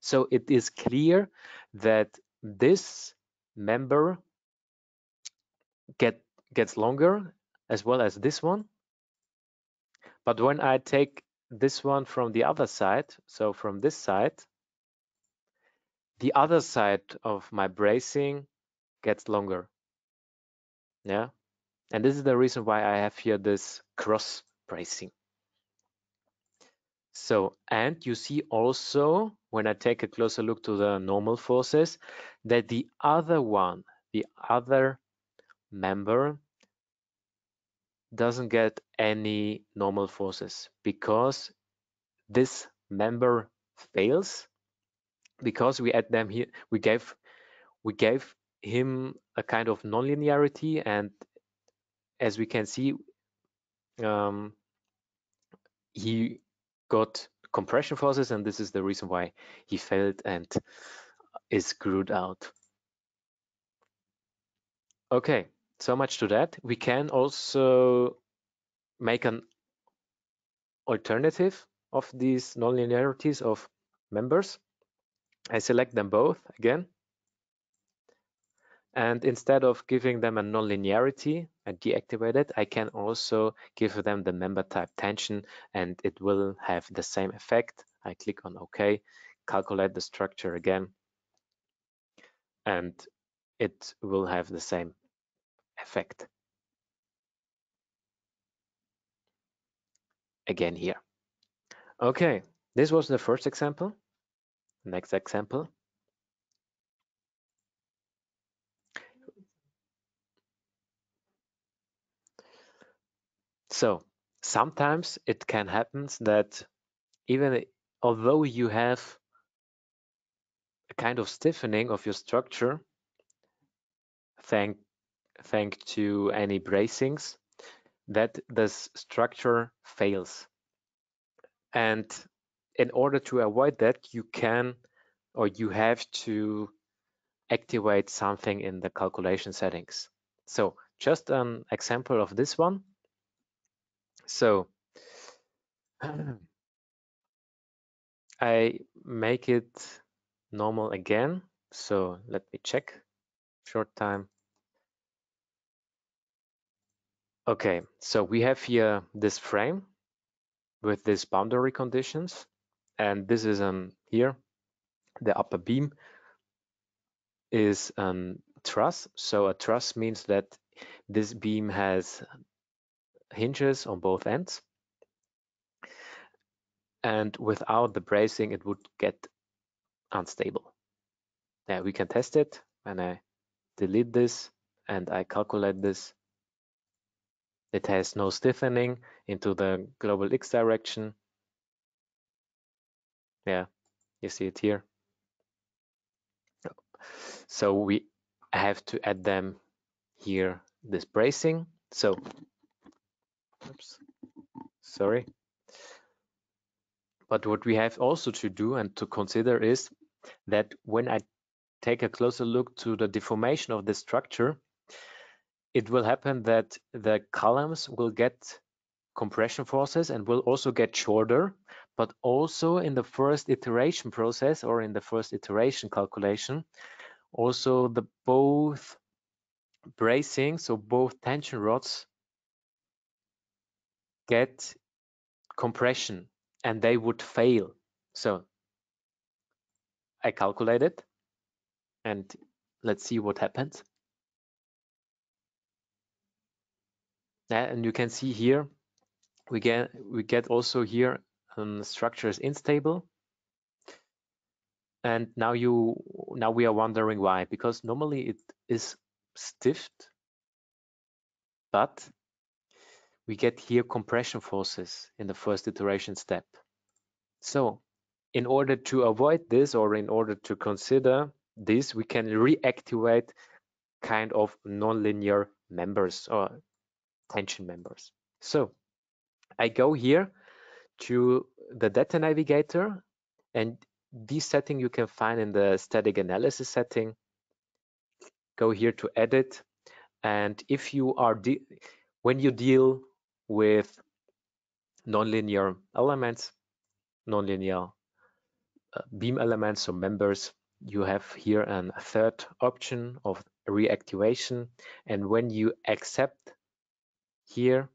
So it is clear that this member gets longer as well as this one. But when I take this one from the other side, so from this side, the other side of my bracing gets longer. Yeah. And this is the reason why I have here this cross bracing. So, and you see also, when I take a closer look to the normal forces, that the other member doesn't get any normal forces because this member fails because we add them here. We gave him a kind of nonlinearity, and as we can see, he got compression forces, and this is the reason why he failed and is screwed out. Okay, so much to that. We can also make an alternative of these nonlinearities of members. I select them both again. And instead of giving them a nonlinearity and deactivate it, I can also give them the member type tension, and it will have the same effect. I click on OK, calculate the structure again, and it will have the same effect. Again here. Okay, this was the first example. Next example. So sometimes it can happen that even although you have a kind of stiffening of your structure, thanks to any bracings, that this structure fails. And in order to avoid that, you can or you have to activate something in the calculation settings. So just an example of this one. So I make it normal again. So let me check. Short time. Okay, so we have here this frame with these boundary conditions, and this is here the upper beam is a truss. So a truss means that this beam has hinges on both ends, and without the bracing it would get unstable. Yeah, we can test it when I delete this and I calculate this. It has no stiffening into the global X direction. Yeah, you see it here. So we have to add them here, this bracing. So, oops, sorry. But what we have also to do and to consider is that when I take a closer look to the deformation of the structure, it will happen that the columns will get compression forces and will also get shorter, but also in the first iteration process or in the first iteration calculation, also the both bracing, so both tension rods get compression, and they would fail. So I calculate it, and let's see what happens. And you can see here we get also here structure is unstable. And now we are wondering why, because normally it is stiff, but we get here compression forces in the first iteration step. So in order to avoid this, or in order to consider this, we can reactivate kind of nonlinear members or tension members. So I go here to the data navigator, and this setting you can find in the static analysis setting. Go here to edit, and if you are when you deal with nonlinear elements, nonlinear beam elements or members, you have here a third option of reactivation. And when you accept here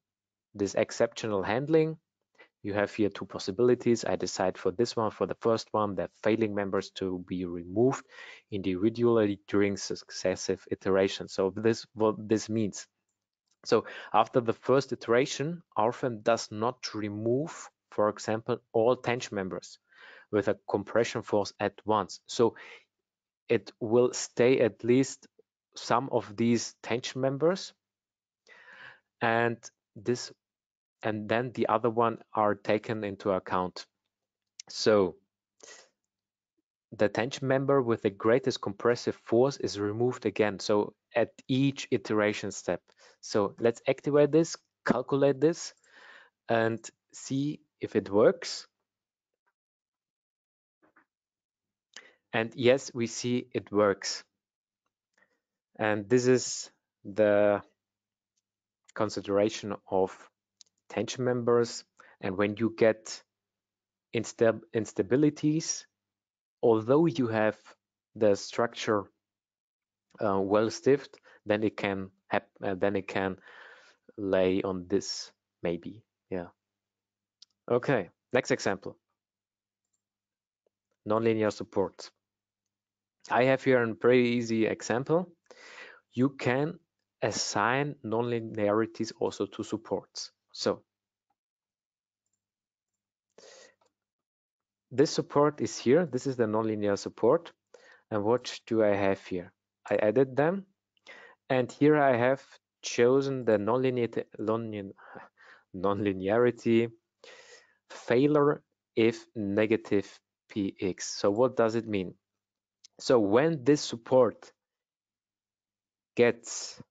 this exceptional handling, you have here two possibilities. I decide for this one, for the first one, that failing members to be removed individually during successive iterations. So this what this means. So after the first iteration, RFEM does not remove, for example, all tension members with a compression force at once. So it will stay at least some of these tension members, and then the other one are taken into account. So the tension member with the greatest compressive force is removed again, so at each iteration step. So let's activate this, calculate this, and see if it works. And yes, we see it works. And this is the consideration of tension members. And when you get instabilities, although you have the structure well stiffed, then it can lay on this, maybe. Yeah. Okay, next example. Nonlinear support. I have here a pretty easy example. You can assign nonlinearities also to supports. So this support is here. This is the nonlinear support. And what do I have here? I added them. And here I have chosen the nonlinearity failure if negative px. So what does it mean? So when this support gets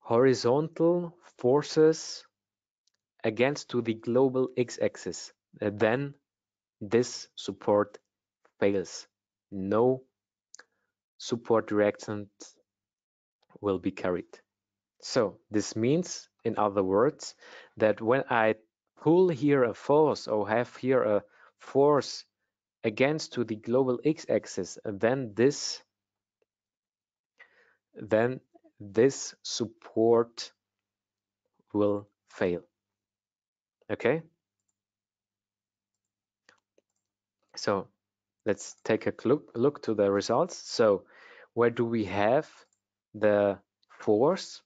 horizontal forces against to the global x-axis, then this support fails. No support reactant will be carried. So this means, in other words, that when I pull here a force or have here a force against to the global x-axis, then this support will fail. Okay, so let's take a look to the results. So where do we have the force?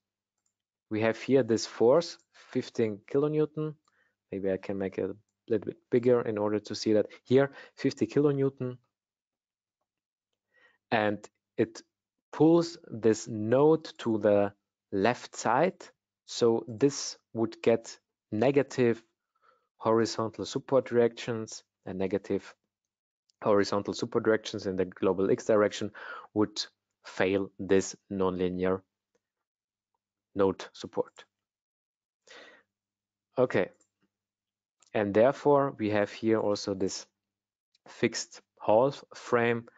We have here this force, 15 kilonewton. Maybe I can make it a little bit bigger in order to see that. Here, 50 kilonewton. And it pulls this node to the left side. So this would get negative horizontal support reactions, and negative horizontal support directions in the global x direction would fail this nonlinear node support. Okay, and therefore we have here also this fixed Hall frame,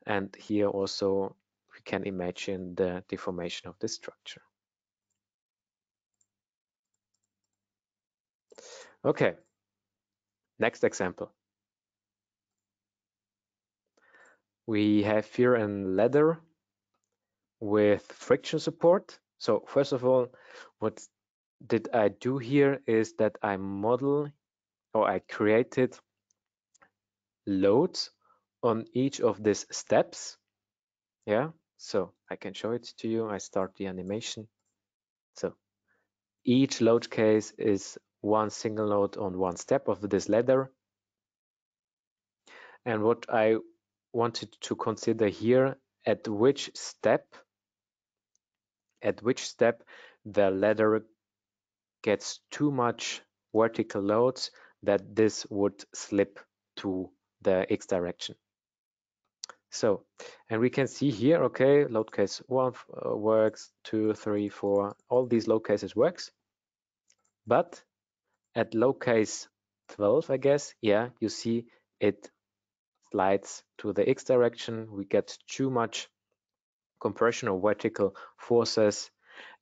and here also we can imagine the deformation of this structure. Okay, next example. We have here a ladder with friction support. So first of all, what did I do here is that I model, or I created loads on each of these steps. Yeah, so I can show it to you. I start the animation. So each load case is one single load on one step of this ladder. And what I wanted to consider here, at which step the ladder gets too much vertical loads that this would slip to the X direction. So, and we can see here, okay, load case 1 works, 2, 3, 4, all these load cases works. But at load case 12, I guess, yeah, you see it slides to the X direction. We get too much compression or vertical forces,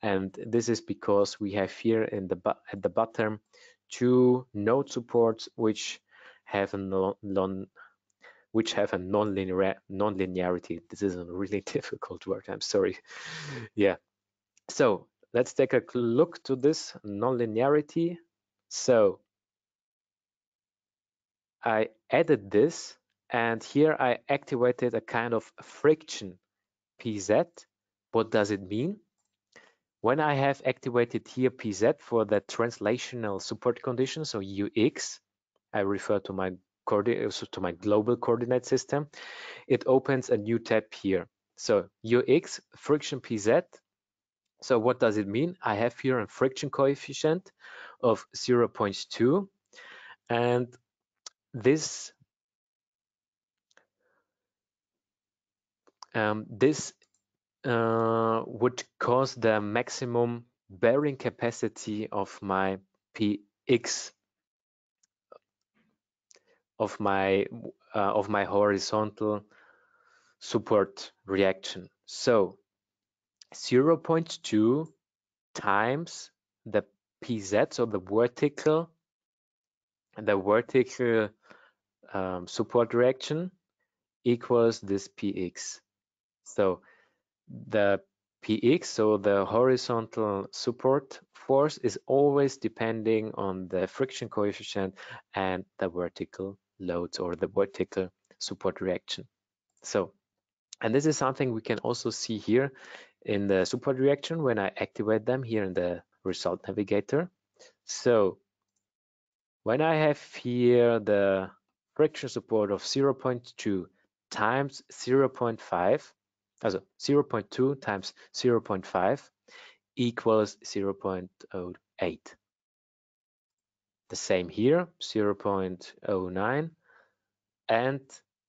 and this is because we have here in at the bottom 2 node supports which have a non-linearity. This is a really difficult word, I'm sorry. Yeah, so let's take a look to this non-linearity. So I added this, and here I activated a kind of friction PZ. What does it mean? When I have activated here PZ for the translational support condition, so UX, I refer to my global coordinate system, it opens a new tab here. So UX friction PZ. So what does it mean? I have here a friction coefficient of 0.2, and this would cause the maximum bearing capacity of my px of my horizontal support reaction. So 0.2 times the pz, so the vertical support reaction, equals this px. So the px, so the horizontal support force, is always depending on the friction coefficient and the vertical loads or the vertical support reaction. So, and this is something we can also see here in the support reaction when I activate them here in the result navigator. So when I have here the friction support of 0.2 times 0.5, also 0.2 times 0.5 equals 0.08. The same here, 0.09, and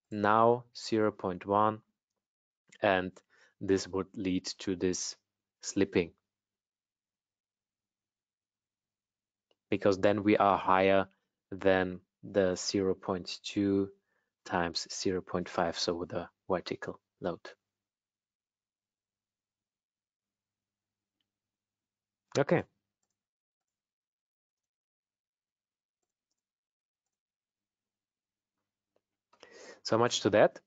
now 0.1, and this would lead to this slipping, because then we are higher than the 0.2 times 0.5, so the vertical load. Okay. So much to that.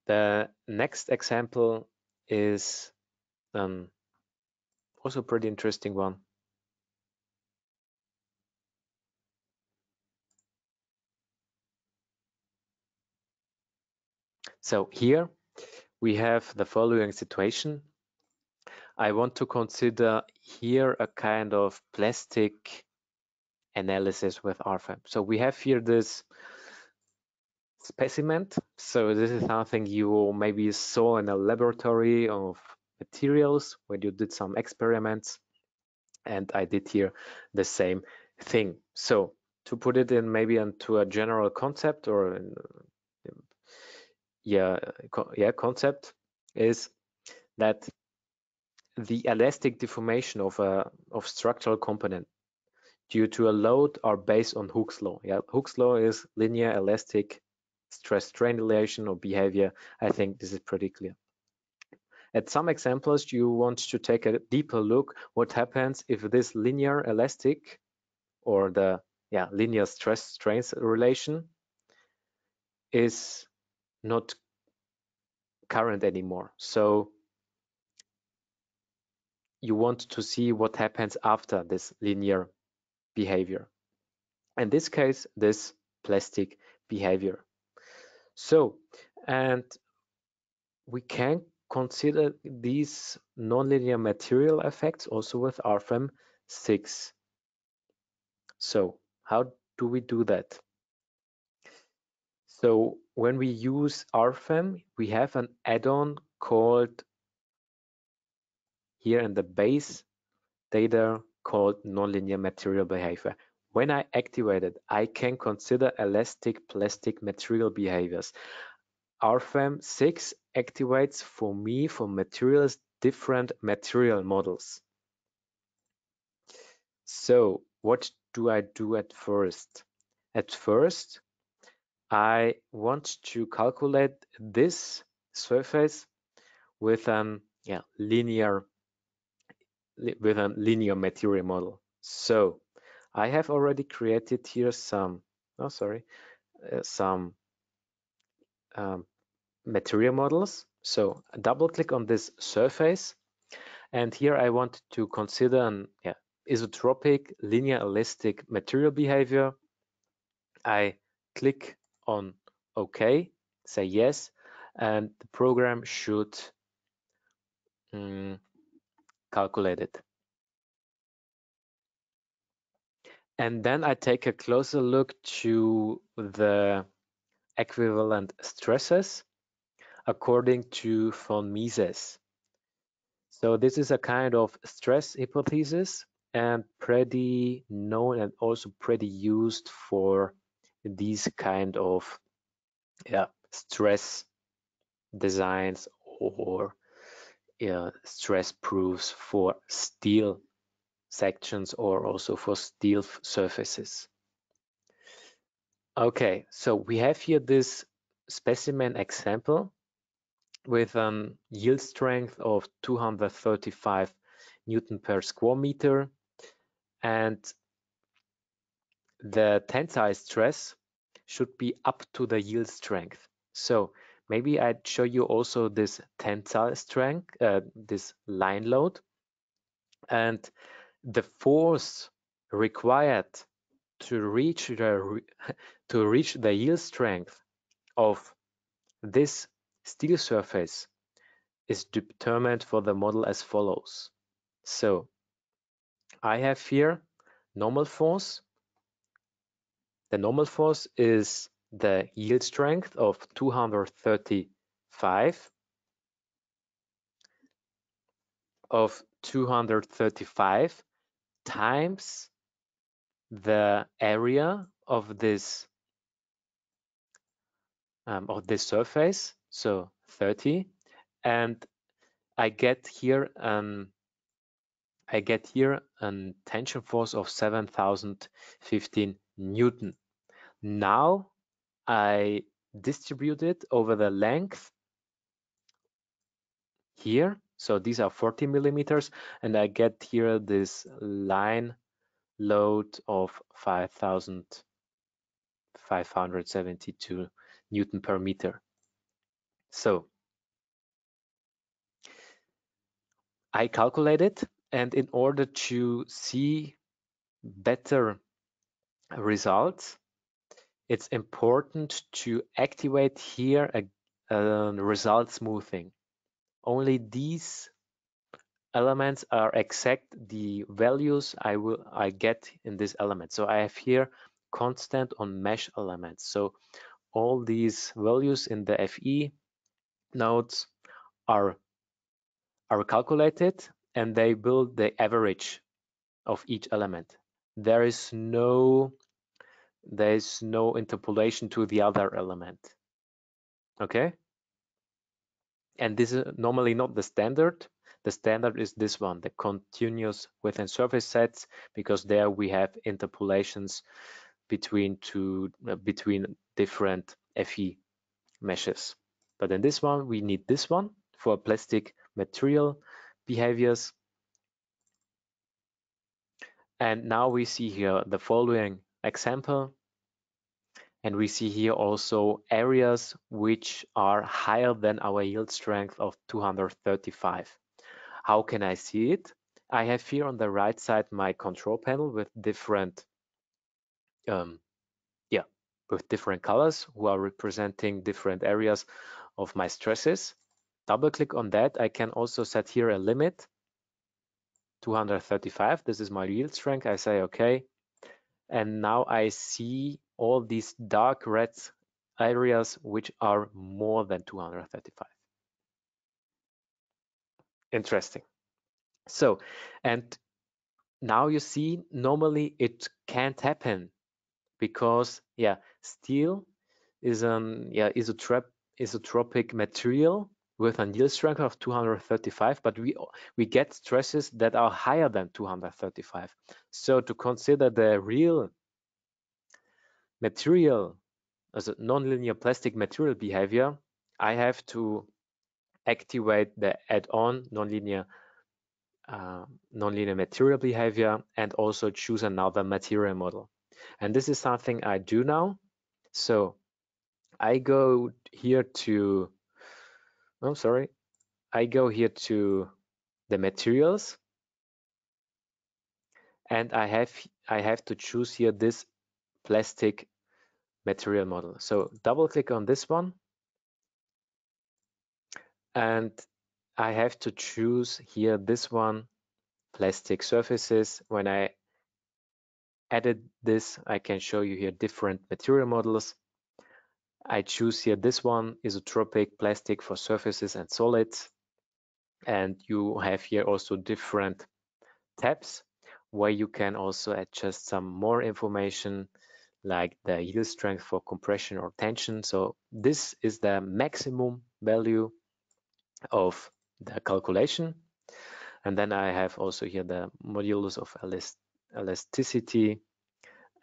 The next example is also a pretty interesting one. So here we have the following situation. I want to consider here a kind of plastic analysis with RFEM. So we have here this specimen. So this is something you maybe saw in a laboratory of materials when you did some experiments, and I did here the same thing. So to put it in maybe into a general concept, or concept is that the elastic deformation of structural component due to a load are based on Hooke's law. Yeah, Hooke's law is linear elastic stress-strain relation or behavior. I think this is pretty clear. At some examples, you want to take a deeper look what happens if this linear elastic or the linear stress-strain relation is not current anymore. So you want to see what happens after this linear behavior. In this case, this plastic behavior. So, and we can consider these nonlinear material effects also with RFEM 6. So how do we do that? So when we use RFEM, we have an add-on called here in the base data called nonlinear material behavior. When I activate it, I can consider elastic plastic material behaviors. RFEM 6 activates for me for materials different material models. So what do I do at first? At first, I want to calculate this surface with a linear material model. So I have already created here some material models. So double click on this surface, and here I want to consider an isotropic linear elastic material behavior. I click on OK, say yes, and the program should calculate it. And then I take a closer look to the equivalent stresses according to von Mises. So this is a kind of stress hypothesis and pretty known and also pretty used for these kind of stress designs or stress proofs for steel sections or also for steel surfaces. Okay, so we have here this specimen example with an yield strength of 235 Newton per square meter, and the tensile stress should be up to the yield strength. So maybe I'd show you also this tensile strength, this line load, and the force required to reach the yield strength of this steel surface is determined for the model as follows. So I have here normal force. The normal force is the yield strength of 235 times the area of this surface, so 30, and I get here a tension force of 7,015 Newton. Now I distribute it over the length here. So these are 40 millimeters, and I get here this line load of 5,572 Newton per meter. So I calculate it, and in order to see better results, it's important to activate here a result smoothing. Only these elements are exact the values I get in this element. So I have here constant on mesh elements. So all these values in the FE nodes are calculated, and they build the average of each element. There is no interpolation to the other element. Okay? And this is normally not the standard. The standard is this one, the continuous within surface sets, because there we have interpolations between different FE meshes. But in this one, we need this one for plastic material behaviors. And now we see here the following example. And we see here also areas which are higher than our yield strength of 235. How can I see it? I have here on the right side my control panel with different with different colors who are representing different areas of my stresses. Double click on that. I can also set here a limit, 235. This is my yield strength. I say okay. And now I see all these dark red areas which are more than 235. Interesting. So, and now you see, normally it can't happen because steel is an isotropic material with a yield strength of 235, but we get stresses that are higher than 235. So to consider the real material as a nonlinear plastic material behavior, I have to activate the add-on nonlinear material behavior and also choose another material model. And this is something I do now. So I go here to, I go here to the materials, and I have to choose here this plastic material model. So double click on this one, and I have to choose here this one, plastic surfaces. When I added this, I can show you here different material models. I choose here this one, isotropic plastic for surfaces and solids. And you have here also different tabs where you can also adjust some more information like the yield strength for compression or tension. So this is the maximum value of the calculation. And then I have also here the modulus of elasticity,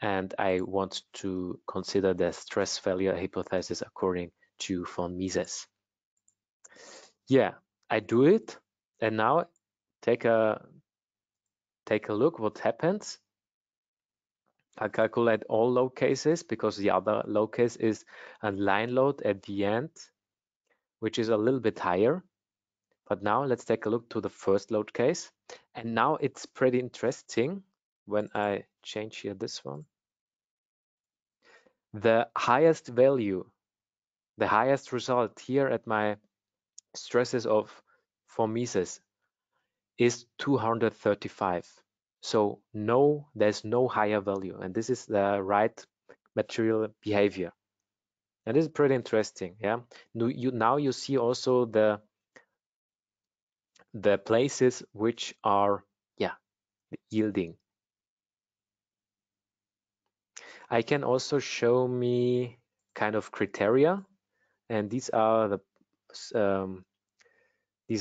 and I want to consider the stress failure hypothesis according to von Mises. Yeah, I do it, and now take a look what happens. I calculate all load cases because the other load case is a line load at the end, which is a little bit higher. But now let's take a look to the first load case. And now it's pretty interesting when I change here this one. The highest value, the highest result here at my stresses of von Mises is 235. So no, there's no higher value, and this is the right material behavior. And this is pretty interesting. Yeah, now you see also the places which are yielding. I can also show me kind of criteria, and these are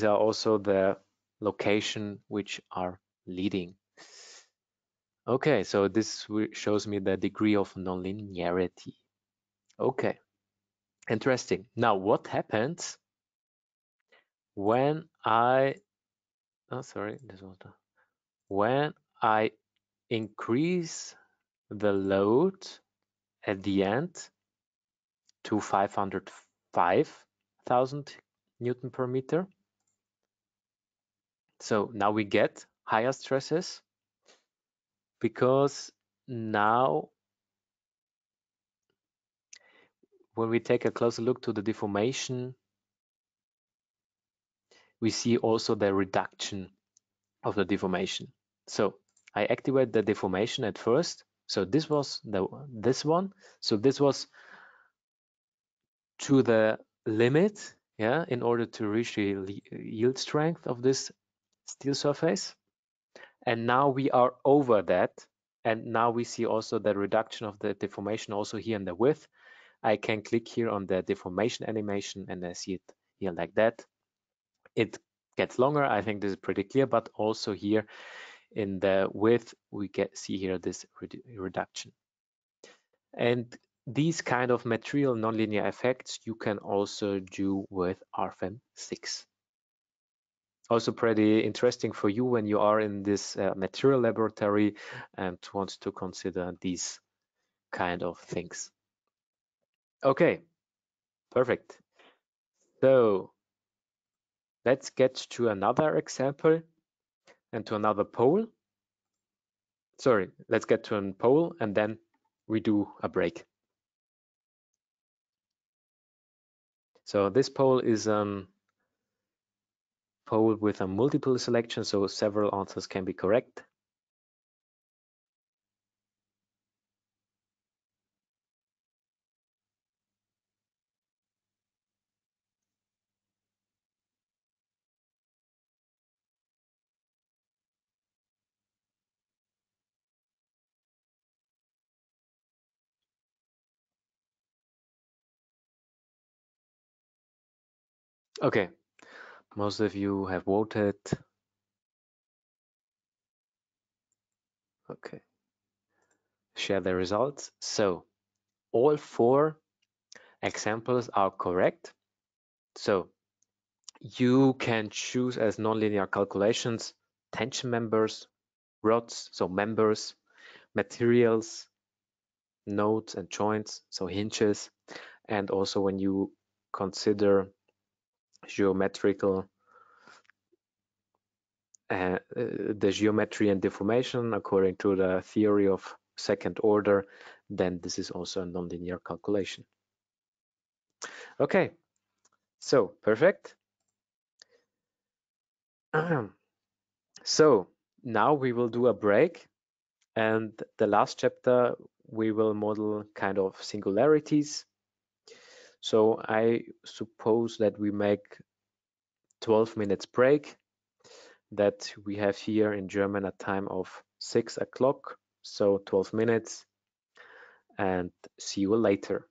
also the location which are leading. Okay, so this shows me the degree of nonlinearity. Okay, interesting. Now, what happens when when I increase the load at the end to 505,000 Newton per meter? So now we get higher stresses because now when we take a closer look to the deformation, we see also the reduction of the deformation. So I activate the deformation at first. So this was this one. So this was to the limit, in order to reach the yield strength of this steel surface. And now we are over that. And now we see also the reduction of the deformation also here in the width. I can click here on the deformation animation and I see it here like that. It gets longer. I think this is pretty clear, but also here in the width, we see here this reduction. And these kind of material nonlinear effects you can also do with RFEM 6. Also pretty interesting for you when you are in this material laboratory and want to consider these kind of things. Okay, perfect. So let's get to another example. and to another pole. Sorry, let's get to a pole and then we do a break. So this pole is a pole with a multiple selection, so several answers can be correct. Okay, most of you have voted. Okay, share the results. So all 4 examples are correct. So you can choose as nonlinear calculations tension members, rods, so members, materials, nodes and joints, so hinges, and also when you consider geometrical the geometry and deformation according to the theory of second order, then this is also a nonlinear calculation. Okay, so perfect. So now we will do a break, and the last chapter we will model kind of singularities. So I suppose that we make 12 minutes break, that we have here in German a time of 6 o'clock, so 12 minutes, and see you later.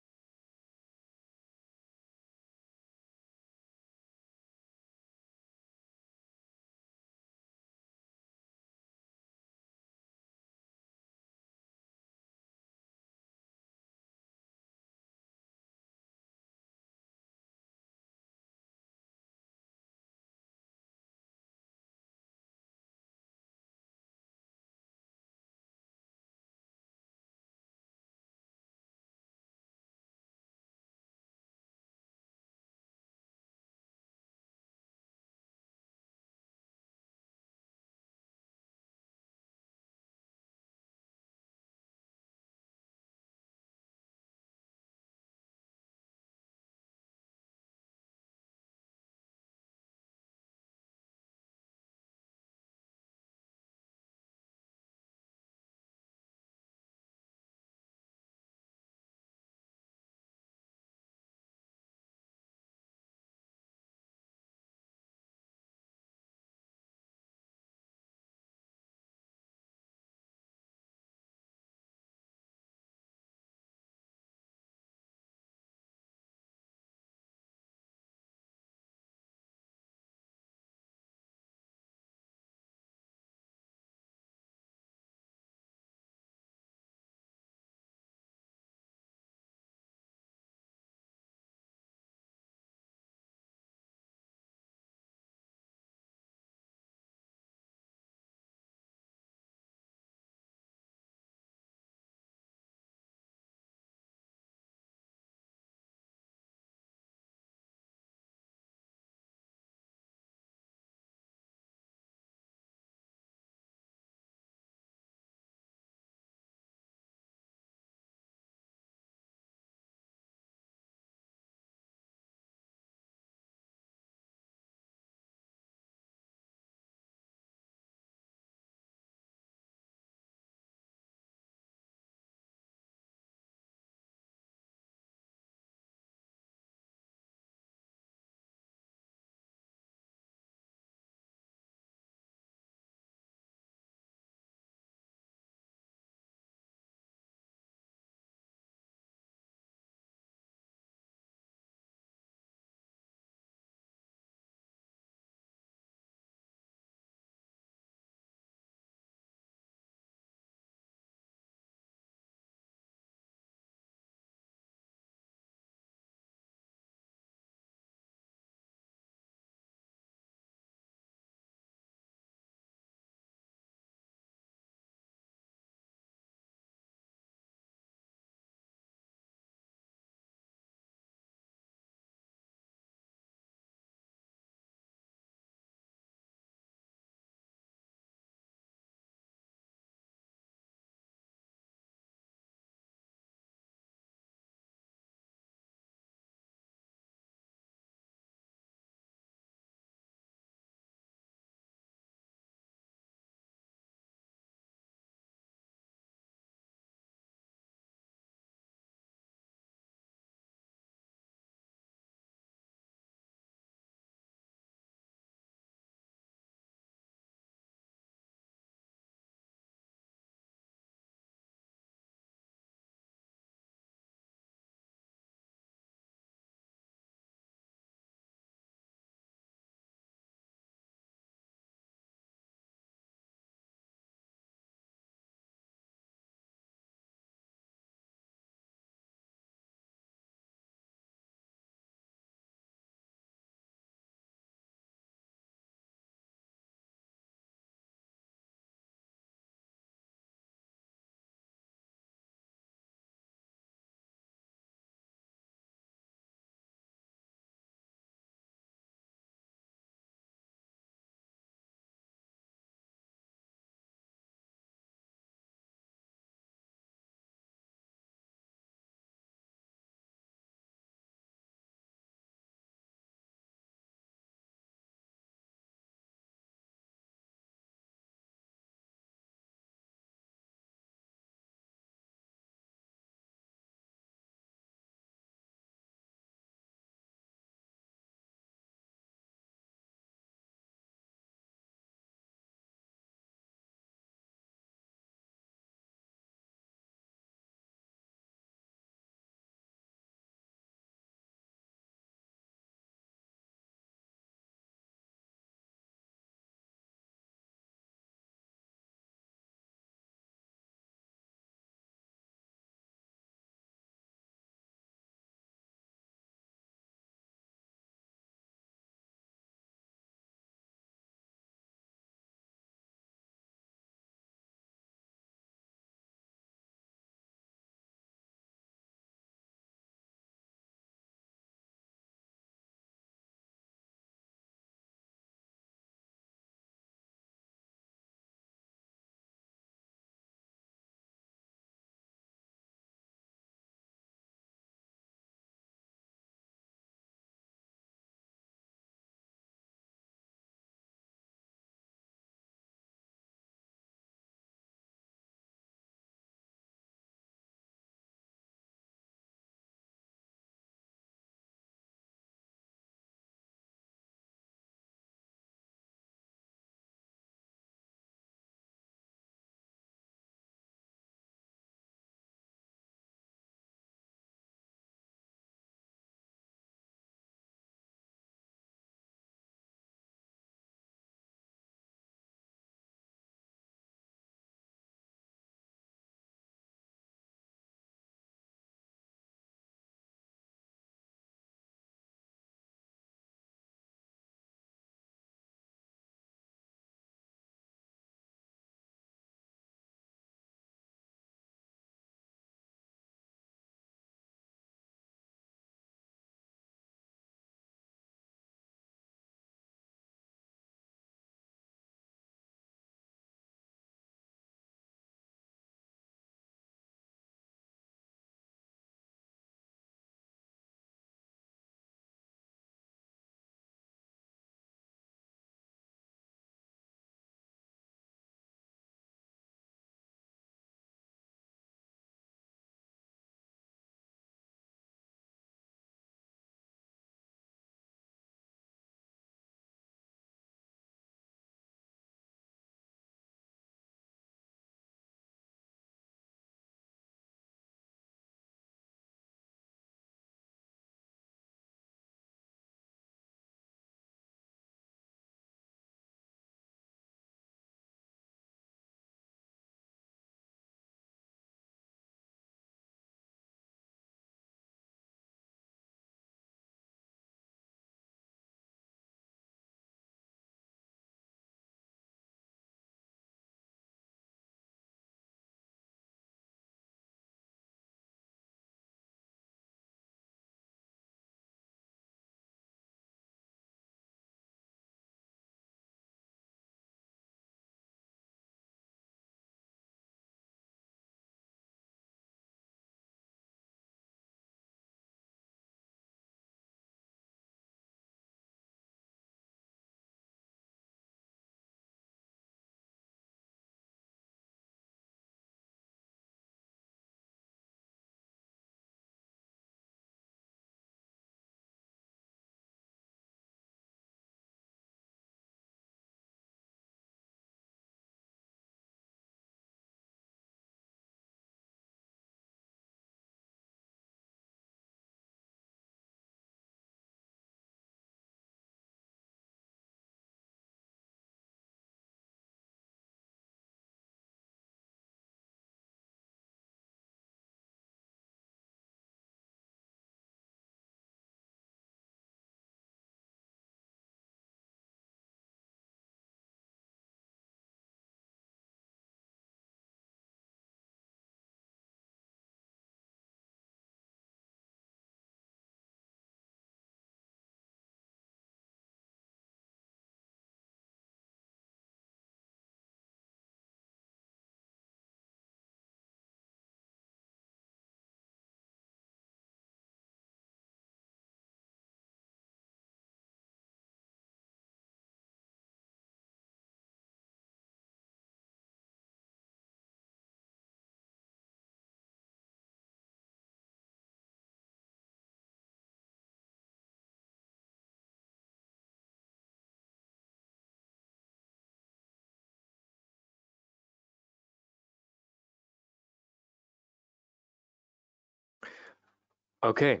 Okay,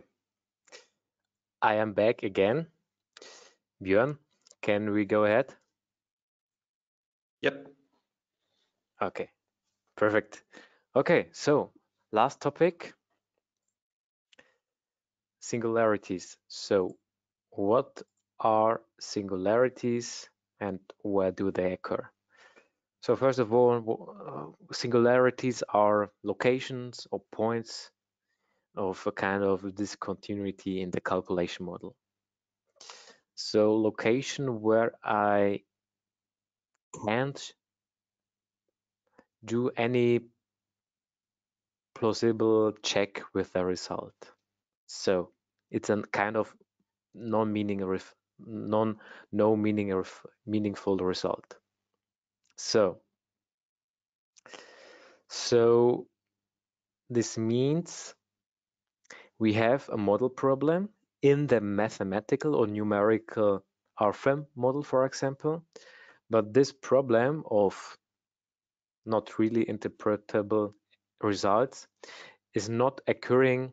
I am back again. Björn, can we go ahead? Yep. Okay, perfect. Okay, so last topic, singularities. So what are singularities and where do they occur? So first of all, singularities are locations or points of a kind of discontinuity in the calculation model. So location where I can't do any plausible check with the result. So it's a kind of no meaningful result. So this means we have a model problem in the mathematical or numerical RFEM model, for example, but this problem of not really interpretable results is not occurring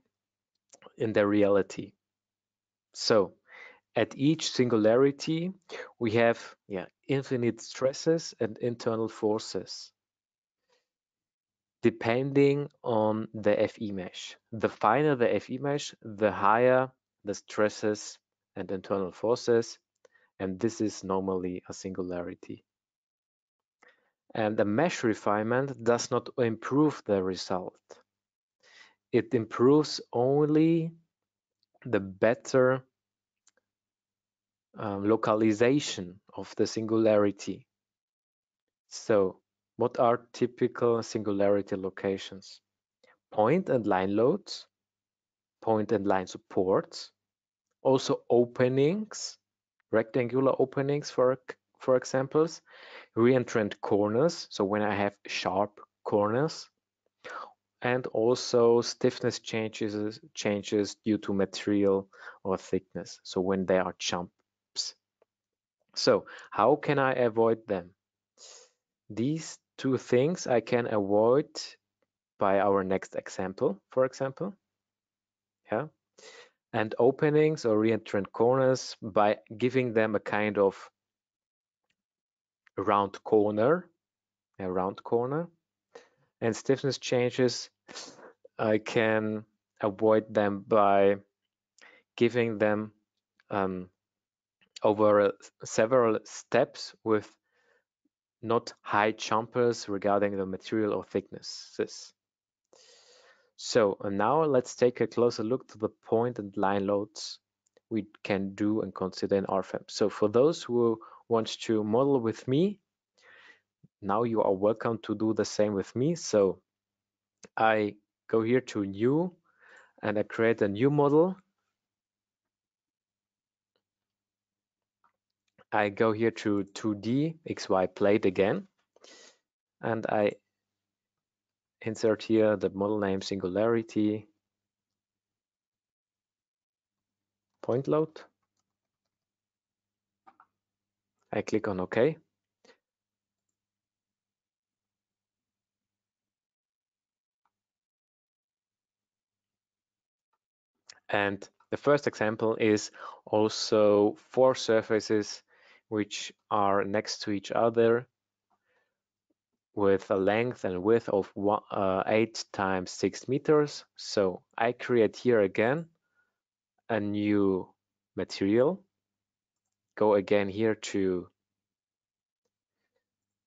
in the reality. So at each singularity, we have infinite stresses and internal forces depending on the FE mesh. The finer the FE mesh, the higher the stresses and internal forces, and this is normally a singularity. And the mesh refinement does not improve the result. It improves only the better localization of the singularity. So what are typical singularity locations? Point and line loads, point and line supports, also openings, rectangular openings for examples, reentrant corners, so when I have sharp corners, and also stiffness changes due to material or thickness, so when there are jumps. So how can I avoid them? These two things I can avoid by our next example, for example. Yeah. And openings or reentrant corners by giving them a kind of round corner, and stiffness changes, I can avoid them by giving them over several steps with not high jumpers regarding the material or thicknesses. So now let's take a closer look to the point and line loads we can do and consider in RFEM. So for those who want to model with me, now you are welcome to do the same with me. So I go here to new and I create a new model. I go here to 2D XY plate again, and I insert here the model name singularity point load. I click on OK. And the first example is also 4 surfaces which are next to each other with a length and width of 8 times 6 meters. So I create here again a new material. Go again here to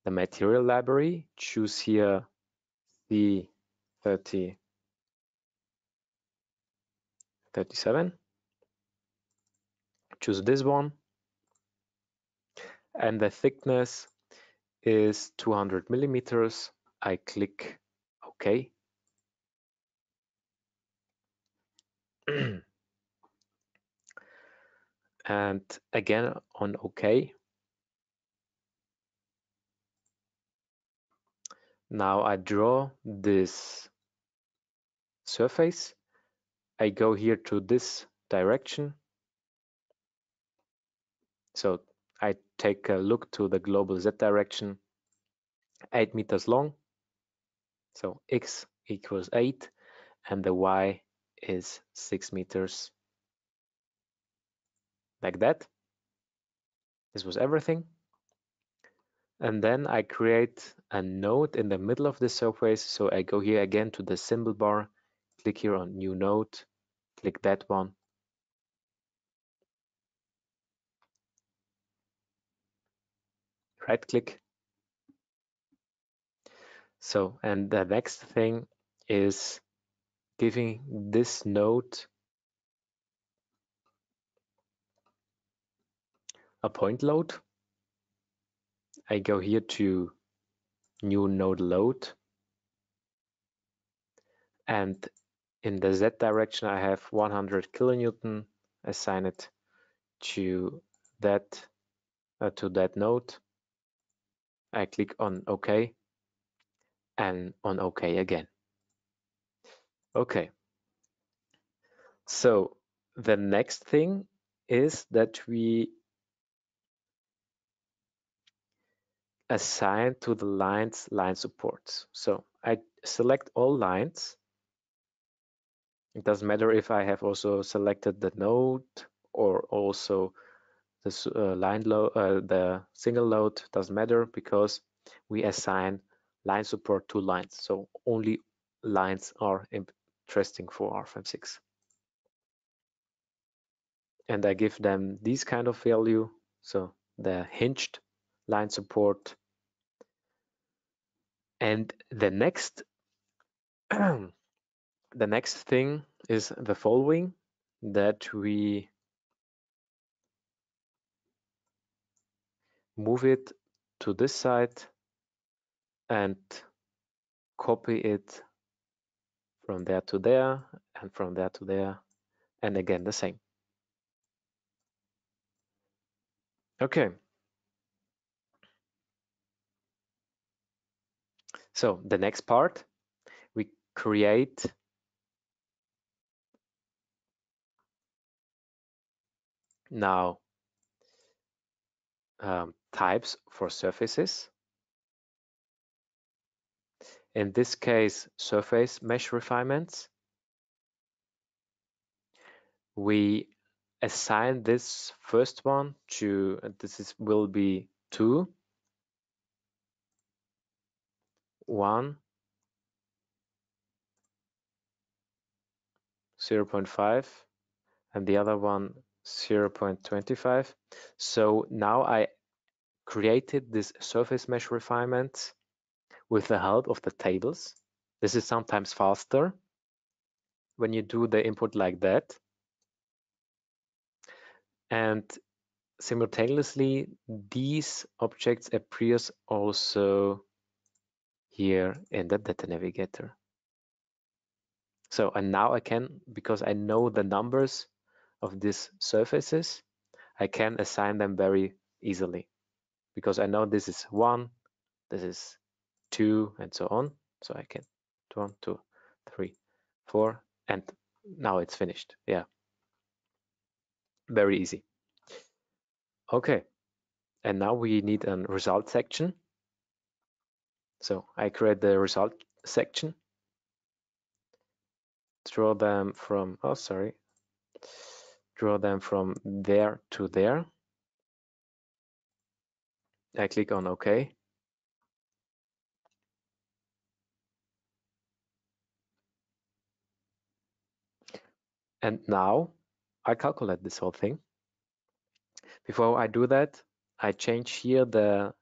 the material library, choose here the 37, choose this one, and the thickness is 200 millimeters. I click OK. And again on OK. Now I draw this surface. I go here to this direction. So I take a look to the global Z direction, 8 meters long. So X equals 8 and the Y is 6 meters, like that. This was everything. And then I create a node in the middle of the surface. So I go here again to the symbol bar, click here on new node, click that one. Right click. So, and the next thing is giving this node a point load. I go here to new node load, and in the Z direction I have 100 kilonewton. Assign it to that node. I click on OK and on OK again. Okay. So the next thing is that we assign to the lines line supports. So I select all lines. It doesn't matter if I have also selected the node or also this line load, the single load, doesn't matter, because we assign line support to lines. So only lines are interesting for RFEM 6. And I give them this kind of value. So the hinged line support. And the next the next thing is the following, that we move it to this side and copy it from there to there and from there to there, and again the same. Okay. So the next part, we create now types for surfaces. In this case, surface mesh refinements. We assign this first one to, will be 2, 1, 0.5, and the other one 0.25. So now I created this surface mesh refinement with the help of the tables. This is sometimes faster when you do the input like that. And simultaneously, these objects appears also here in the data navigator. So, and now I can, because I know the numbers of these surfaces, I can assign them very easily, because I know this is 1, this is 2, and so on. So I can 1, 2, 3, 4, and now it's finished. Yeah, very easy. Okay, and now we need a result section. So I create the result section, draw them from, draw them from there to there. I click on OK. And now I calculate this whole thing. Before I do that, I change here the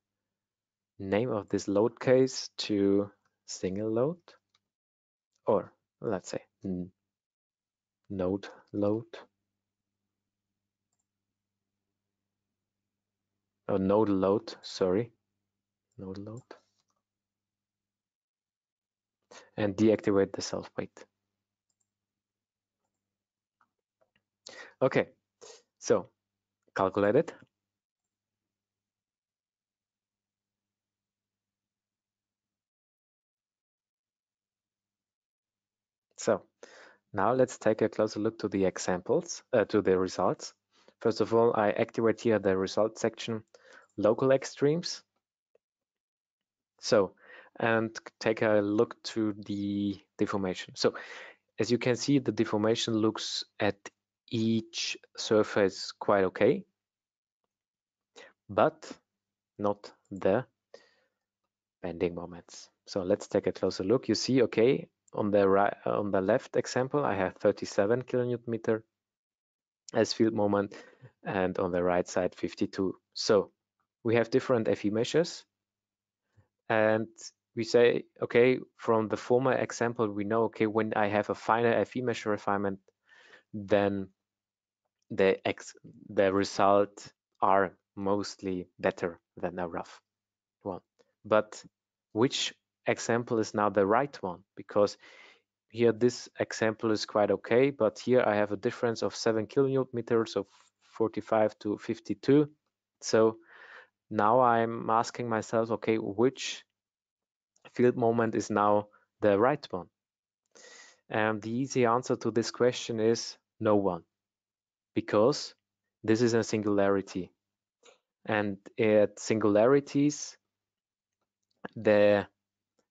name of this load case to single load, or let's say node load, or node load, sorry, node load, and deactivate the self weight. Okay, so calculate it. So now let's take a closer look to the examples, to the results. First of all, I activate here the result section, local extremes. So, and take a look to the deformation. So as you can see, the deformation looks at each surface quite okay, but not the bending moments. So let's take a closer look. You see, okay, on the right, on the left example, I have 37 kilonewton meter as field moment, and on the right side 52. So we have different FE measures, and we say, okay, from the former example, we know, okay, when I have a finer FE measure refinement, then the result are mostly better than a rough one. But which example is now the right one? Because here this example is quite okay, but here I have a difference of 7 kilonewton meters, of 45 to 52. So now I'm asking myself, okay, which field moment is now the right one? And the easy answer to this question is no one, because this is a singularity. And at singularities, the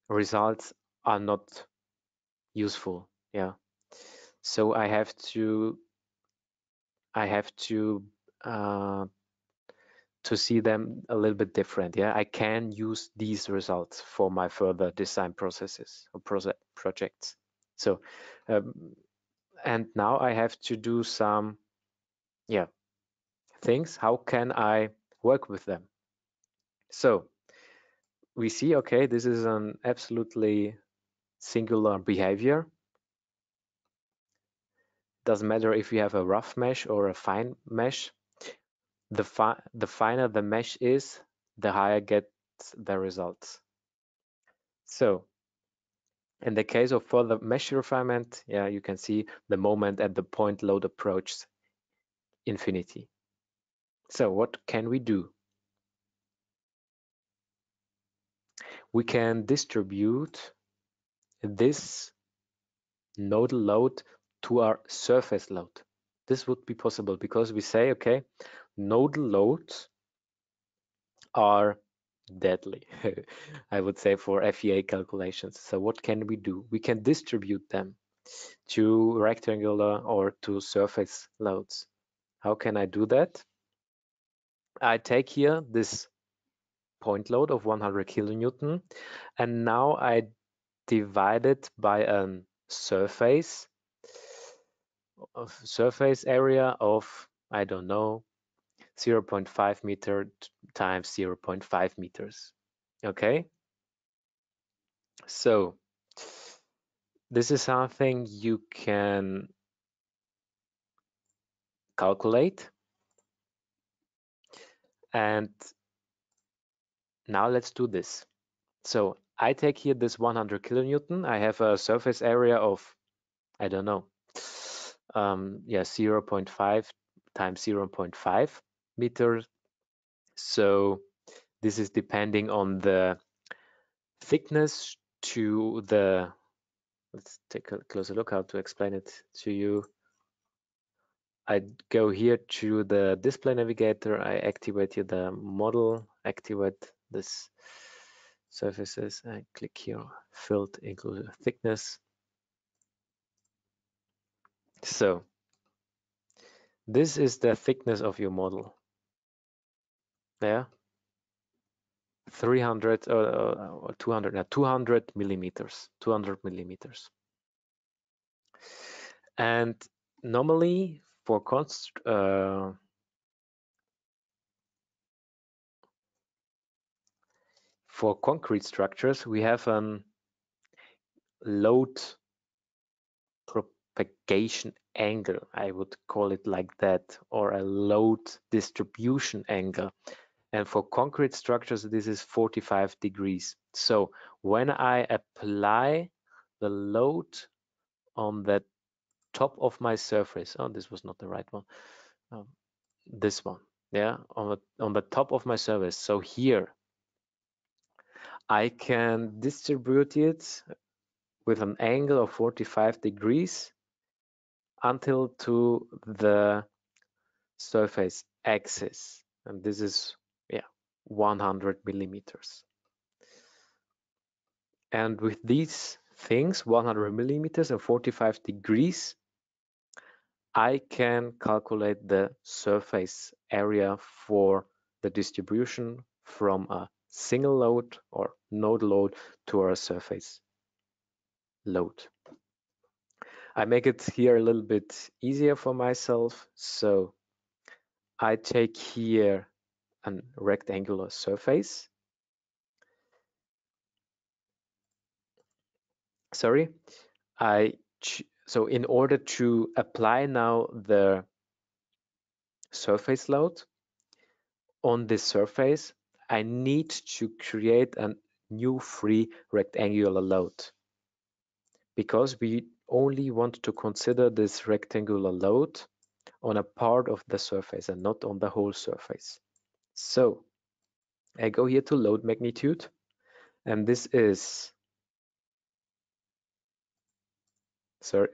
results are not useful. Yeah. So I have to see them a little bit different. Yeah, I can use these results for my further design processes or projects. So, and now I have to do some, things. How can I work with them? So we see, okay, this is an absolutely singular behavior. Doesn't matter if you have a rough mesh or a fine mesh. The finer the mesh is, the higher gets the results. So in the case of further mesh refinement, you can see the moment at the point load approaches infinity. So what can we do? We can distribute this nodal load to our surface load. This would be possible because we say, okay, nodal loads are deadly, I would say, for FEA calculations. So what can we do? We can distribute them to rectangular or to surface loads. How can I do that? I take here this point load of 100 kilonewton, and now I divide it by a surface area of, I don't know, 0.5 meter times 0.5 meters. Okay, so this is something you can calculate. And now let's do this. So I take here this 100 kilonewton. I have a surface area of, I don't know, 0.5 times 0.5 meters. So this is depending on the thickness to the, let's take a closer look how to explain it to you. I go here to the display navigator, I activate here the model, activate this surfaces, I click here, filled include thickness. So this is the thickness of your model. Yeah, 300 or 200 millimeters, 200 millimeters. And normally for concrete structures, we have a load propagation angle, I would call it like that, or a load distribution angle. And for concrete structures, this is 45 degrees. So when I apply the load on the top of my surface, oh, this was not the right one, this one, yeah, on the top of my surface. So here I can distribute it with an angle of 45 degrees until to the surface axis, and this is 100 millimeters. And with these things, 100 millimeters and 45 degrees, I can calculate the surface area for the distribution from a single load or node load to a surface load. I make it here a little bit easier for myself. So I take here a rectangular surface. Sorry, so in order to apply now the surface load on this surface, I need to create a new free rectangular load, because we only want to consider this rectangular load on a part of the surface and not on the whole surface. So I go here to load magnitude, and this is, sorry,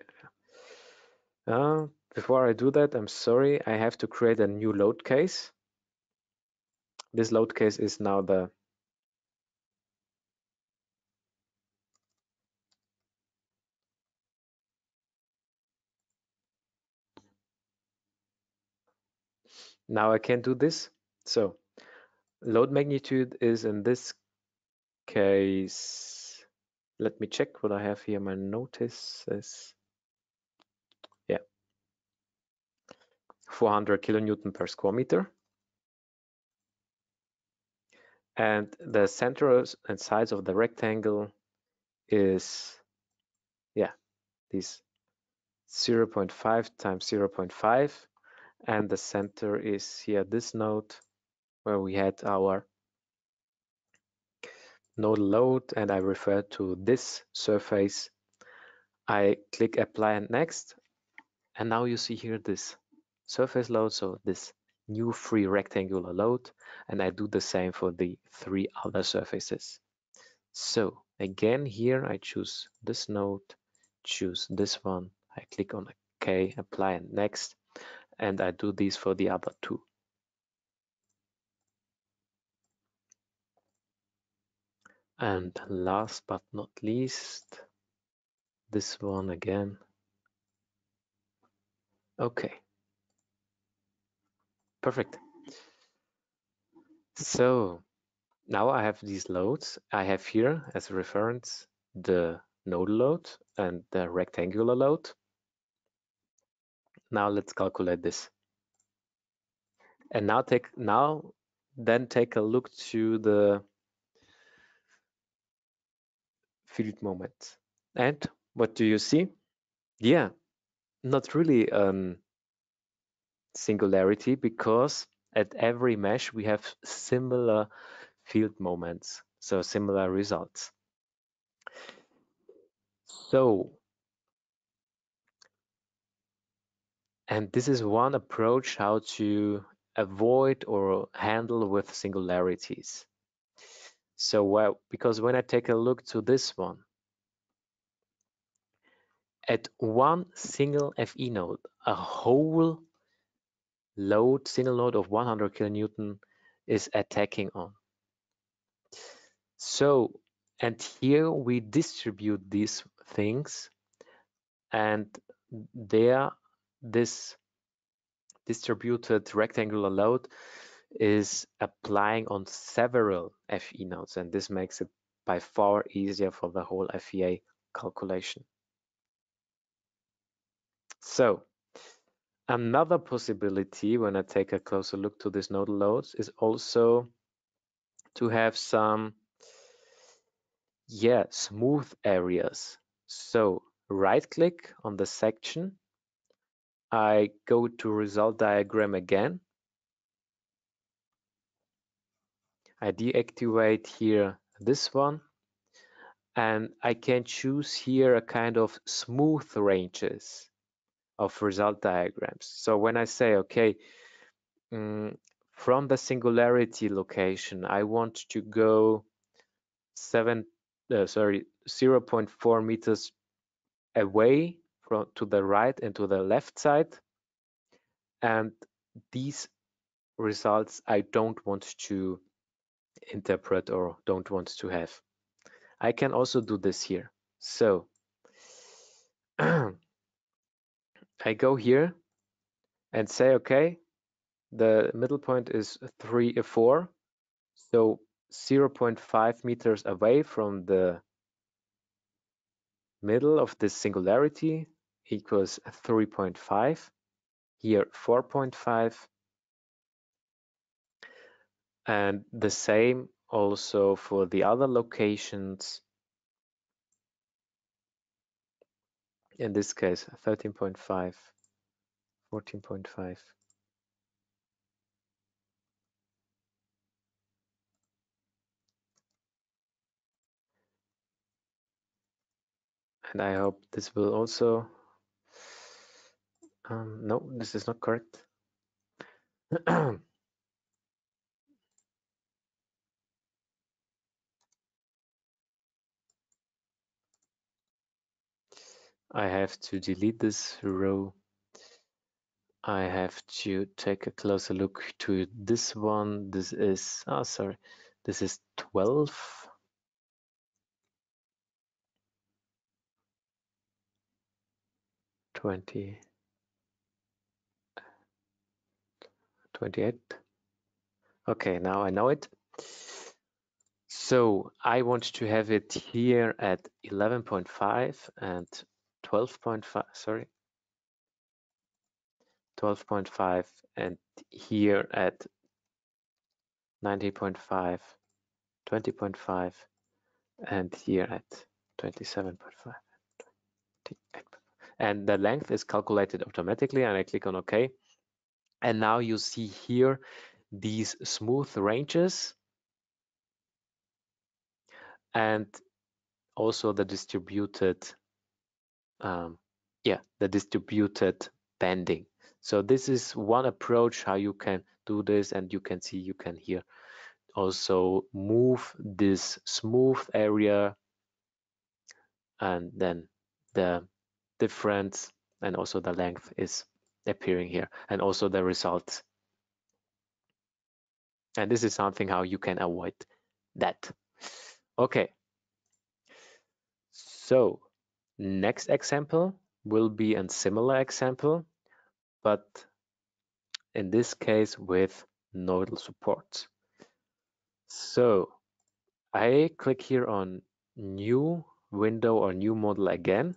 before I do that, I'm sorry, I have to create a new load case. This load case is now the now I can do this. So load magnitude is in this case, let me check what I have here. My notices, yeah, 400 kilonewton per square meter. And the center and size of the rectangle is, yeah, this 0.5 times 0.5. And the center is here, this node, where we had our node load, and I refer to this surface. I click apply and next, and now you see here this surface load, so this new free rectangular load, and I do the same for the 3 other surfaces. So again, here I choose this node, choose this one, I click on OK, apply and next, and I do these for the other 2. And last but not least, this one again. Okay, perfect. So now I have these loads. I have here as a reference the node load and the rectangular load. Now let's calculate this. And now take a look to the field moment. And what do you see? Yeah, not really singularity, because at every mesh we have similar field moments, so similar results. So, and this is one approach how to avoid or handle with singularities. So, because when I take a look to this one, at one single FE node, a whole load, single load of 100 kilonewton is attacking on. So, and here we distribute these things, and there this distributed rectangular load is applying on several FE nodes, and this makes it by far easier for the whole FEA calculation. So another possibility, when I take a closer look to this nodal loads, is also to have some smooth areas. So right click on the section, I go to result diagram again, I deactivate here this one, and I can choose here a kind of smooth ranges of result diagrams. So when I say, okay, from the singularity location, I want to go 0.4 meters away to the right and to the left side, and these results I don't want to interpret or don't want to have. I can also do this here. So I go here and say, okay, the middle point is 4, so 0.5 meters away from the middle of this singularity equals 3.5, here 4.5, and the same also for the other locations. In this case, 13.5, 14.5. And I hope this will also, no, this is not correct. I have to delete this row. I have to take a closer look to this one. This is, oh, sorry, this is 12. 20, 28. Okay, now I know it. So I want to have it here at 11.5 and 12.5, sorry, 12.5, and here at 19.5, 20.5, and here at 27.5. And the length is calculated automatically, and I click on OK. And now you see here these smooth ranges and also the distributed, the distributed banding. So this is one approach how you can do this, and you can see, you can here also move this smooth area, and then the difference and also the length is appearing here, and also the results. And this is something how you can avoid that. Okay. So next example will be a similar example, but in this case with nodal support. So I click here on new window or new model again.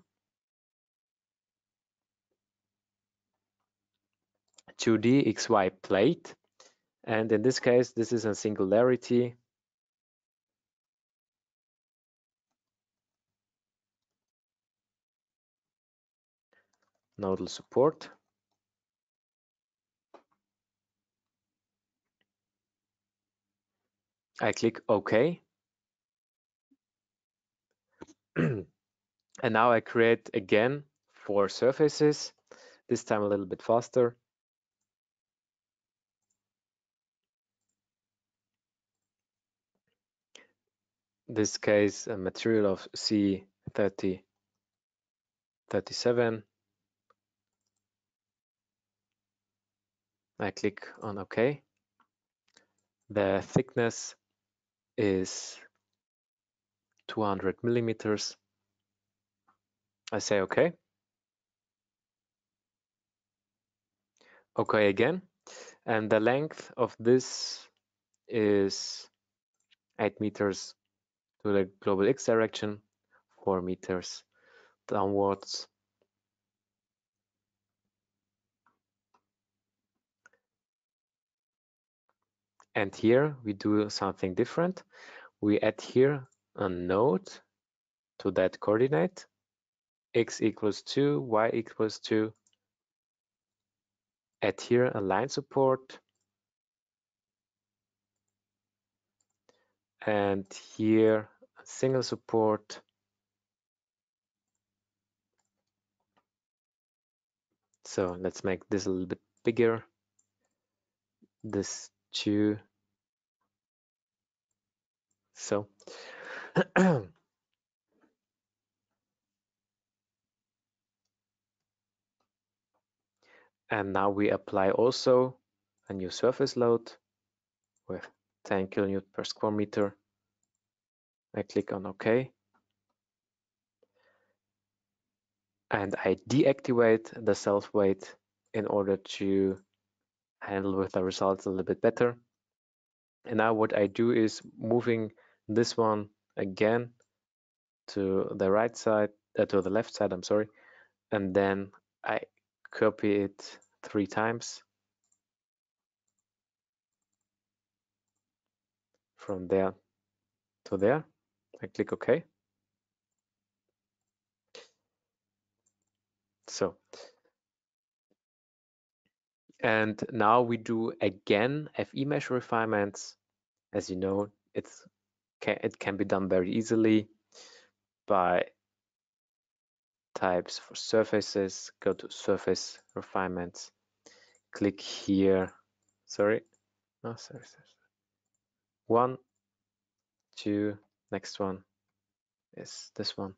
2D XY plate. And in this case, this is a singularity. Nodal support. I click OK. And now I create again 4 surfaces, this time a little bit faster. This case, a material of C3037. I click on OK. The thickness is 200 millimeters. I say OK. OK again. And the length of this is 8 meters to the global X direction, 4 meters downwards. And here we do something different. We add here a node to that coordinate. X equals 2, Y equals 2. Add here a line support. And here a single support. So let's make this a little bit bigger. This 2. So and now we apply also a new surface load with 10 kilonewton per square meter. I click on OK. and I deactivate the self-weight in order to handle with the results a little bit better. And now what I do is moving this one again to the right side, to the left side, I'm sorry, and then I copy it 3 times from there to there. I click OK. So, and now we do again FE mesh refinements. As you know, it can be done very easily by types for surfaces. Go to surface refinements, click here. Sorry. 1, 2, next one is this one.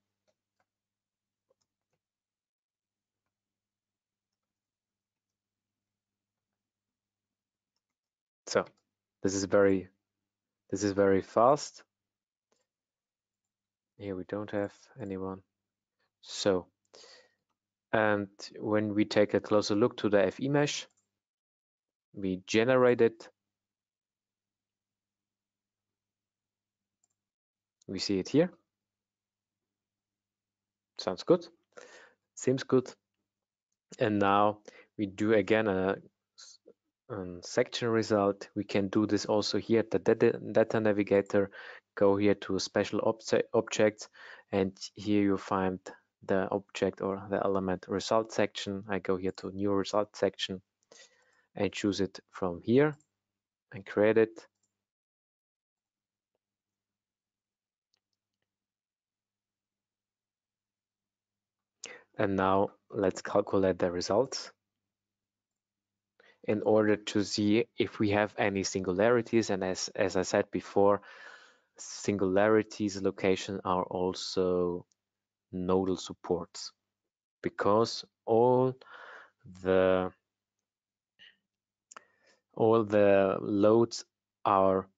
So this is very fast. Here we don't have anyone. So, and when we take a closer look to the FE mesh, we generate it. We see it here. Sounds good. Seems good. And now we do again a section result. We can do this also here at the data navigator. Go here to special objects, and here you find the object or the element result section. I go here to new result section and choose it from here and create it. And now let's calculate the results in order to see if we have any singularities. And as I said before, singularities location are also nodal supports, because all the loads are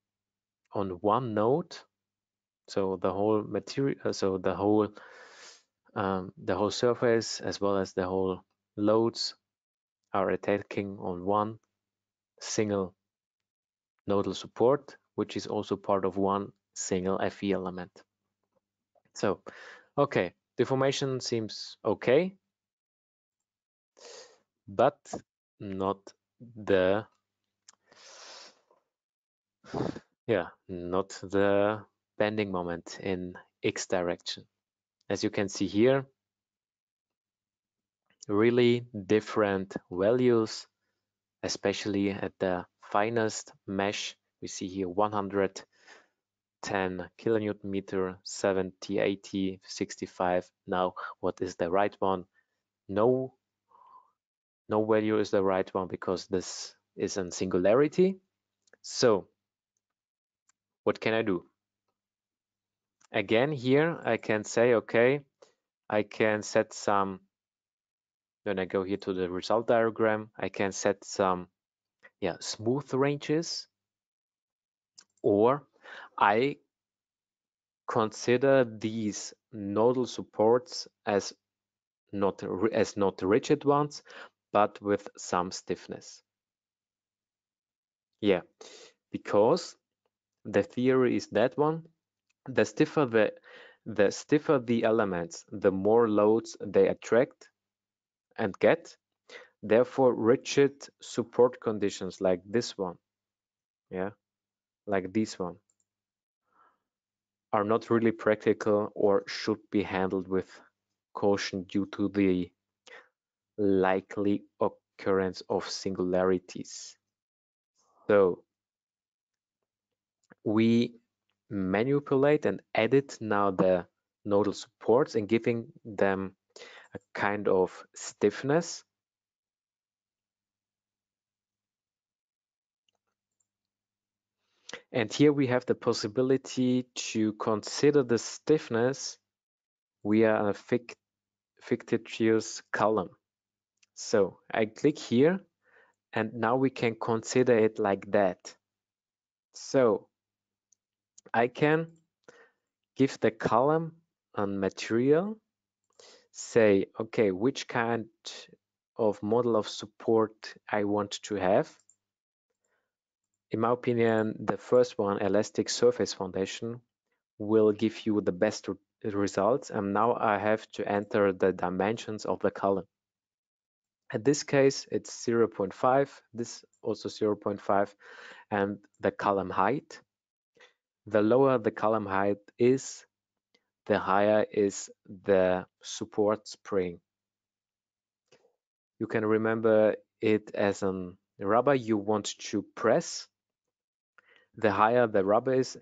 on one node. So the whole material, so the whole surface as well as the whole loads are attacking on one single nodal support, which is also part of one single FE element. So, okay, deformation seems okay, but not the bending moment in X direction. As you can see here, really different values, especially at the finest mesh. We see here 110 kilonewton meter, 70, 80, 65. Now, what is the right one? No value is the right one because this is a singularity. So what can I do? Again, here I can say, okay, I can set some, when I go here to the result diagram, I can set some smooth ranges, or I consider these nodal supports as not rigid ones, but with some stiffness. Yeah, because the theory is that one, the stiffer the elements, the more loads they attract and get. Therefore, rigid support conditions like this one, like this one, are not really practical or should be handled with caution due to the likely occurrence of singularities. So we manipulate and edit now the nodal supports and giving them a kind of stiffness. And here we have the possibility to consider the stiffness via a fictitious column. So I click here, and now we can consider it like that. So I can give the column a material say, okay, which kind of model of support I want to have. In my opinion, the first one, elastic surface foundation, will give you the best results. And now I have to enter the dimensions of the column. In this case, it's 0.5, this also 0.5, and the column height. The lower the column height is, the higher is the support spring. You can remember it as a rubber you want to press. The higher the rubber is,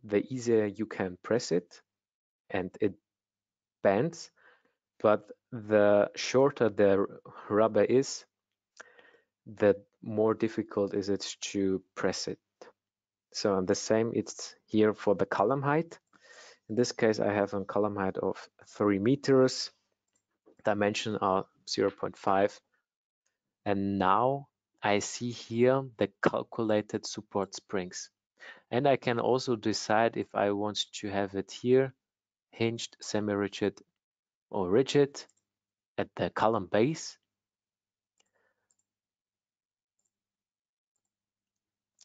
the easier you can press it and it bends. But the shorter the rubber is, the more difficult is it to press it. So the same, it's here for the column height. In this case, I have a column height of 3 meters. Dimension are 0.5. And now I see here the calculated support springs. And I can also decide if I want to have it here, hinged, semi-rigid, or rigid at the column base.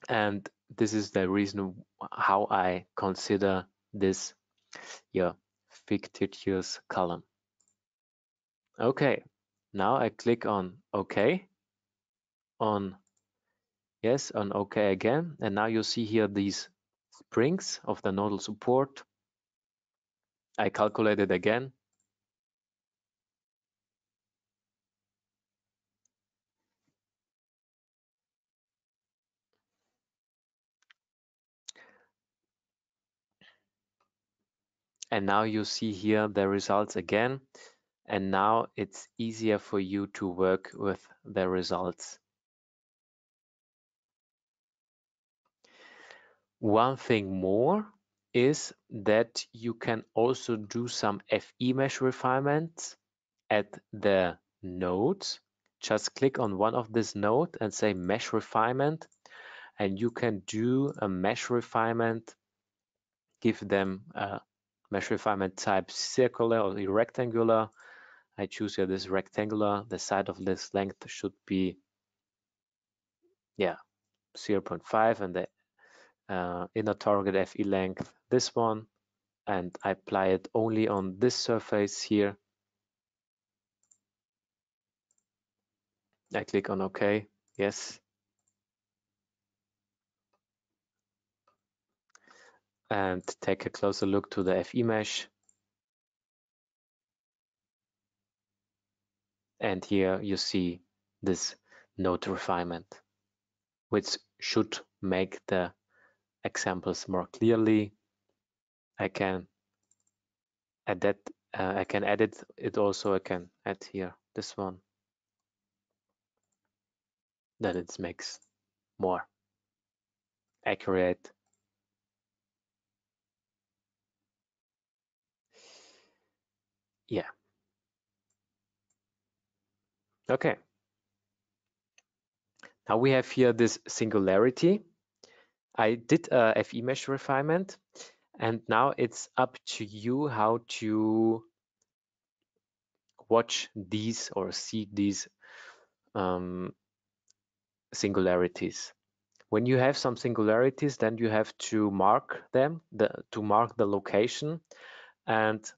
And this is the reason how I consider this fictitious column. Okay, now I click on OK, on OK again, and now you see here these springs of the nodal support. I calculate it again. And now you see here the results again. And now it's easier for you to work with the results. One thing more is that you can also do some FE mesh refinements at the nodes. Just click on one of this node and say mesh refinement, and you can do a mesh refinement, give them a mesh refinement type circular or rectangular. I choose here this rectangular. The side of this length should be 0.5, and the inner target FE length, this one, and I apply it only on this surface here. I click on OK, yes. And take a closer look to the FE mesh. And here you see this node refinement, which should make the examples more clearly. I can edit it also. I can add here this one, that it makes more accurate. Yeah. Okay. Now we have here this singularity. I did a FE mesh refinement, and now it's up to you how to watch these or see these singularities. When you have some singularities, then you have to mark them, to mark the location, and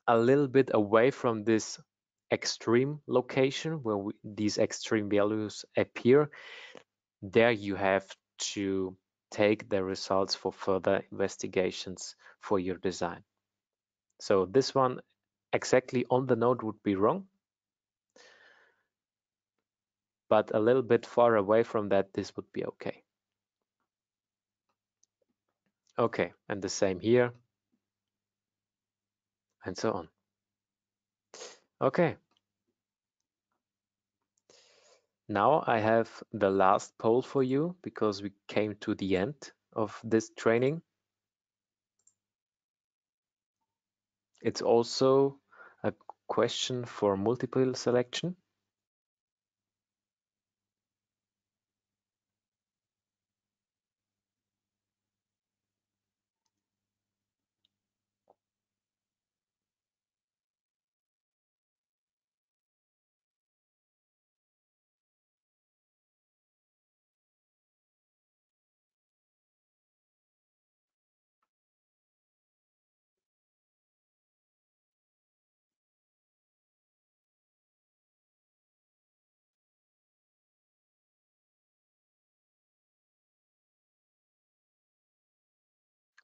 a little bit away from this extreme location where these extreme values appear, there you have to take the results for further investigations for your design. So this one exactly on the node would be wrong, but a little bit far away from that, this would be okay. Okay, and the same here, and so on. Okay. Now I have the last poll for you because we came to the end of this training. It's also a question for multiple selection.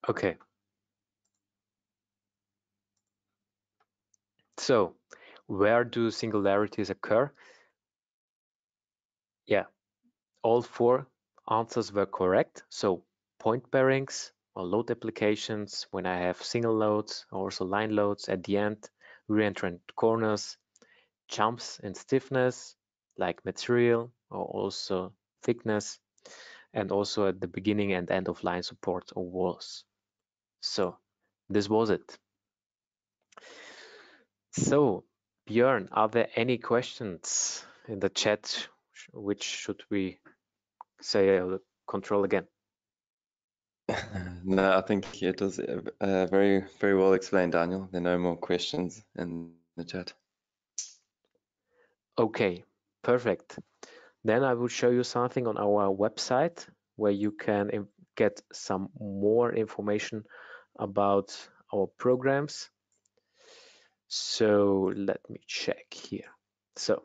Okay. So where do singularities occur? Yeah, all 4 answers were correct. So point bearings or load applications when I have single loads, also line loads at the end, re-entrant corners, jumps in stiffness like material or also thickness, and also at the beginning and end of line support or walls. So this was it. So Björn, are there any questions in the chat? Which should we say control again? No, I think it was very, very well explained, Daniel. There are no more questions in the chat. Okay, perfect. Then I will show you something on our website where you can get some more information about our programs. So let me check here. So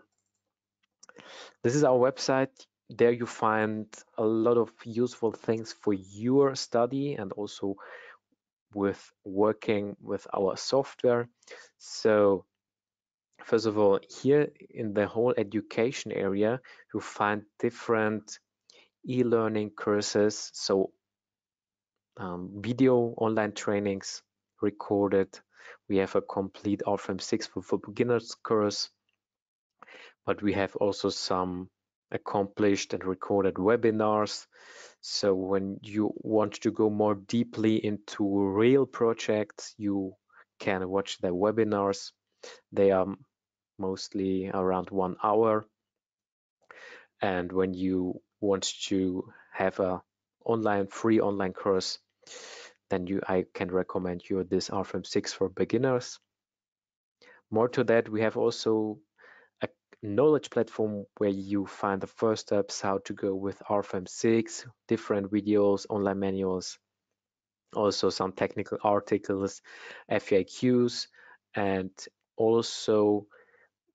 this is our website. There you find a lot of useful things for your study and also with working with our software. So first of all, here in the whole education area, you find different e-learning courses. So video online trainings recorded. We have a complete RFEM 6 for beginners course, but we have also some accomplished and recorded webinars. So when you want to go more deeply into real projects, you can watch the webinars. They are mostly around 1 hour. And when you want to have a free online course, then I can recommend you this RFEM 6 for beginners. More to that, we have also a knowledge platform where you find the first steps how to go with RFEM 6, different videos, online manuals, also some technical articles, FAQs, and also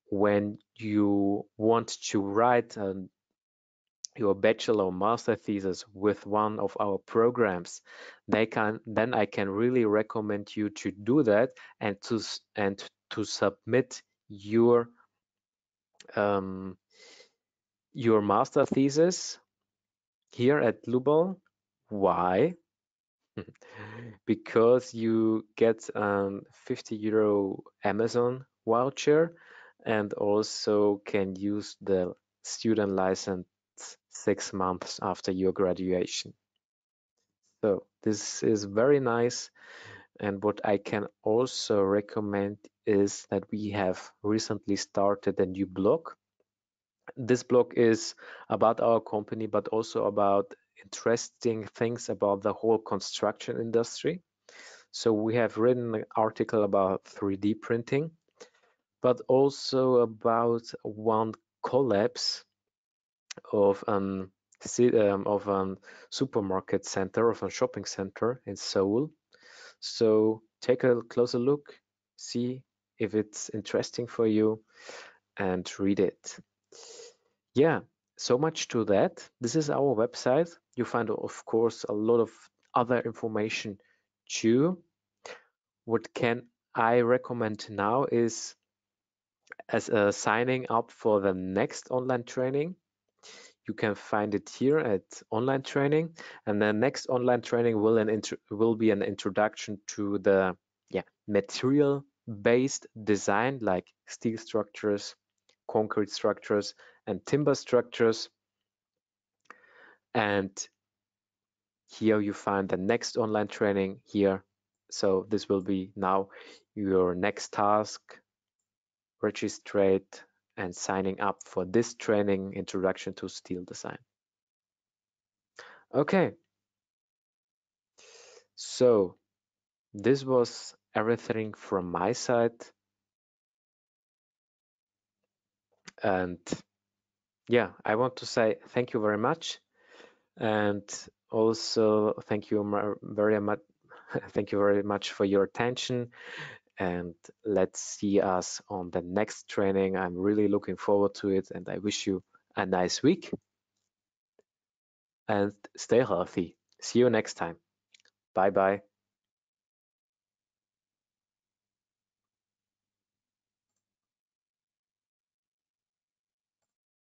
when you want to write your bachelor or master thesis with one of our programs, then I can really recommend you to do that and to submit your master thesis here at Dlubal. Why? Because you get a 50 euro Amazon voucher and also can use the student license 6 months after your graduation. So this is very nice. And what I can also recommend is that we have recently started a new blog. This blog is about our company, but also about interesting things about the whole construction industry. So we have written an article about 3D printing, but also about one collapse of a supermarket center, of a shopping center in Seoul. So take a closer look, see if it's interesting for you, and read it. Yeah, so much to that. This is our website. You find, of course, a lot of other information too. What can I recommend now is as signing up for the next online training. You can find it here at online training, and the next online training will be an introduction to the material-based design like steel structures, concrete structures, and timber structures. And here you find the next online training here. So this will be now your next task. Registrate and signing up for this training, Introduction to Steel Design. Okay, so this was everything from my side. And yeah, I want to say thank you very much. And also thank you very much. Thank you very much for your attention. And let's see us on the next training. I'm really looking forward to it, and I wish you a nice week. And stay healthy. See you next time. Bye bye.